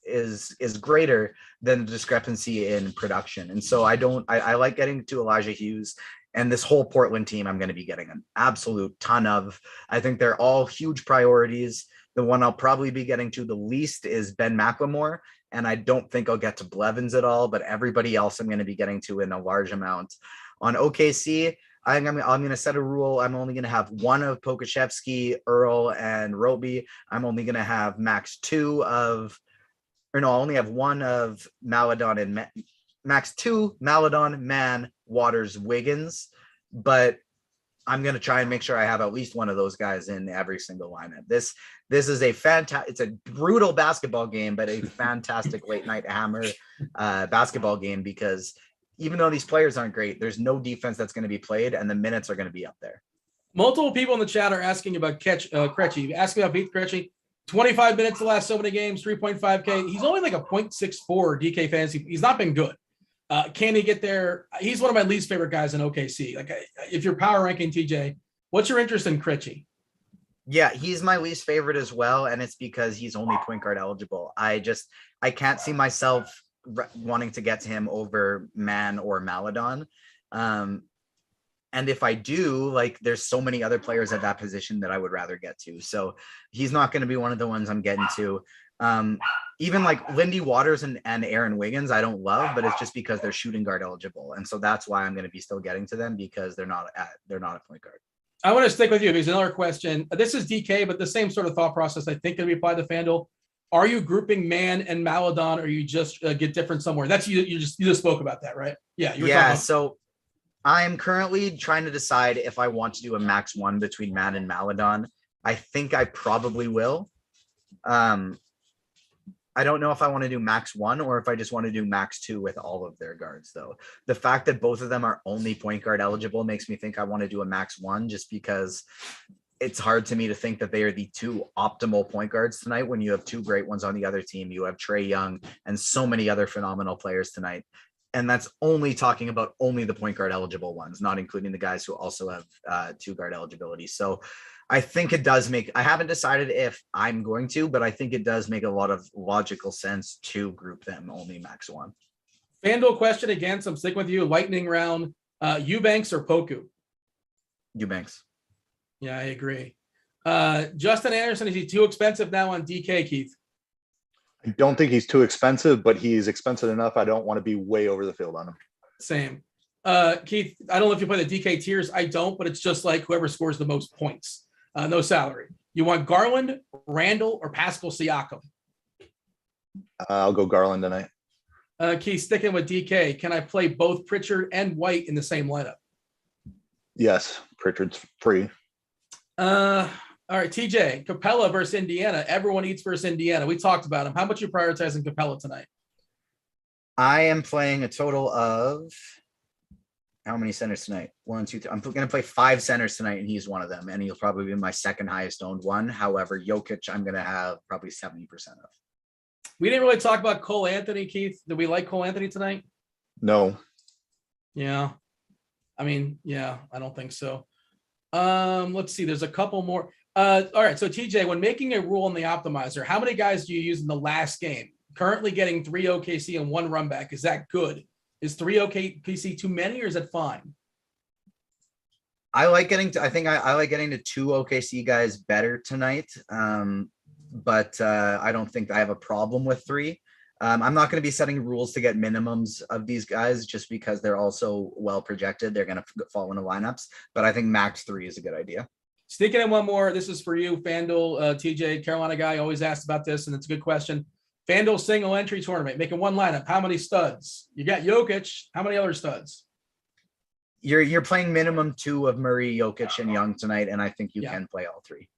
is greater than the discrepancy in production. And so I like getting to Elijah Hughes and this whole Portland team. I'm going to be getting an absolute ton of. I think they're all huge priorities. The one I'll probably be getting to the least is Ben McLemore. And I don't think I'll get to Blevins at all, but everybody else I'm going to be getting to in a large amount. On OKC, I'm going to set a rule. I'm only going to have one of Pokusevski, Earl, and Roby. I'm only going to have only have one of Maladon and max 2 Maladon, Man, Waters, Wiggins. But I'm going to try and make sure I have at least one of those guys in every single lineup. This is it's a brutal basketball game, but a fantastic late night hammer basketball game because even though these players aren't great, there's no defense that's going to be played and the minutes are going to be up there. Multiple people in the chat are asking about Krejci. Asking about Vít Krejci. 25 minutes the last so many games, 3.5K. He's only like a 0.64 DK fantasy. He's not been good. Can he get there? He's one of my least favorite guys in OKC. Like if you're power ranking TJ, what's your interest in Krejci? Yeah, he's my least favorite as well. And it's because he's only point guard eligible. I can't see myself wanting to get to him over Man or Maladon. And if I do, like, there's so many other players at that position that I would rather get to. So he's not going to be one of the ones I'm getting to. Even like Lindy Waters and Aaron Wiggins, I don't love, but it's just because they're shooting guard eligible. And so that's why I'm going to be still getting to them because they're not a point guard. I want to stick with you. There's another question. This is DK, but the same sort of thought process, I think, can be applied to FanDuel. Are you grouping Man and Maladon, or you just get different somewhere? That's you just spoke about that, right? Yeah. So I'm currently trying to decide if I want to do a max 1 between Man and Maladon. I think I probably will. I don't know if I want to do max 1 or if I just want to do max 2 with all of their guards, though. The fact that both of them are only point guard eligible makes me think I want to do a max 1, just because it's hard to me to think that they are the two optimal point guards tonight when you have two great ones on the other team. You have Trae Young and so many other phenomenal players tonight. And that's only talking about only the point guard eligible ones, not including the guys who also have 2 guard eligibility. So I think it does make, I haven't decided if I'm going to, but I think it does make a lot of logical sense to group them only max 1. FanDuel question again, so I'm sticking with you. Lightning round. Eubanks or Poku? Eubanks. Yeah, I agree. Justin Anderson, is he too expensive now on DK, Keith? I don't think he's too expensive, but he's expensive enough. I don't want to be way over the field on him. Same. Keith, I don't know if you play the DK tiers. I don't, but it's just like whoever scores the most points. No salary. You want Garland, Randall, or Pascal Siakam? I'll go Garland tonight. Keith, sticking with DK, can I play both Pritchard and White in the same lineup? Yes, Pritchard's free. All right, TJ, Capella versus Indiana. Everyone eats versus Indiana. We talked about him. How much you prioritizing Capella tonight? I am playing a total of how many centers tonight? 1, 2, 3. I'm going to play 5 centers tonight, and he's one of them. And he'll probably be my second highest owned one. However, Jokic, I'm going to have probably 70% of. We didn't really talk about Cole Anthony, Keith. Do we like Cole Anthony tonight? No. Yeah. I mean, yeah, I don't think so. Let's see. There's a couple more. All right. So TJ, when making a rule in the optimizer, how many guys do you use in the last game? Currently getting 3 OKC and 1 run back. Is that good? Is 3 OKC too many, or is it fine? I like getting to, I think I like getting to 2 OKC guys better tonight. But I don't think I have a problem with 3. I'm not going to be setting rules to get minimums of these guys just because they're also well projected. They're going to fall into lineups, but I think max 3 is a good idea. Sneaking in one more. This is for you, FanDuel, TJ, Carolina guy, always asked about this, and it's a good question. FanDuel single entry tournament, making one lineup. How many studs? You got Jokic. How many other studs? You're playing minimum 2 of Murray, Jokic, and Young tonight, and I think you can play all 3.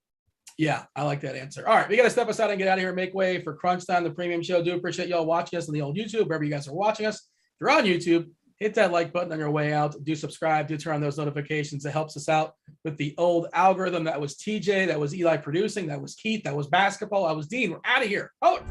Yeah, I like that answer. All right, we got to step aside and get out of here and make way for Crunch Time, the premium show. Do appreciate y'all watching us on the old YouTube, wherever you guys are watching us. If you're on YouTube, hit that like button on your way out. Do subscribe. Do turn on those notifications. It helps us out with the old algorithm. That was TJ. That was Eli producing. That was Keith. That was basketball. I was Dean. We're out of here. Oh.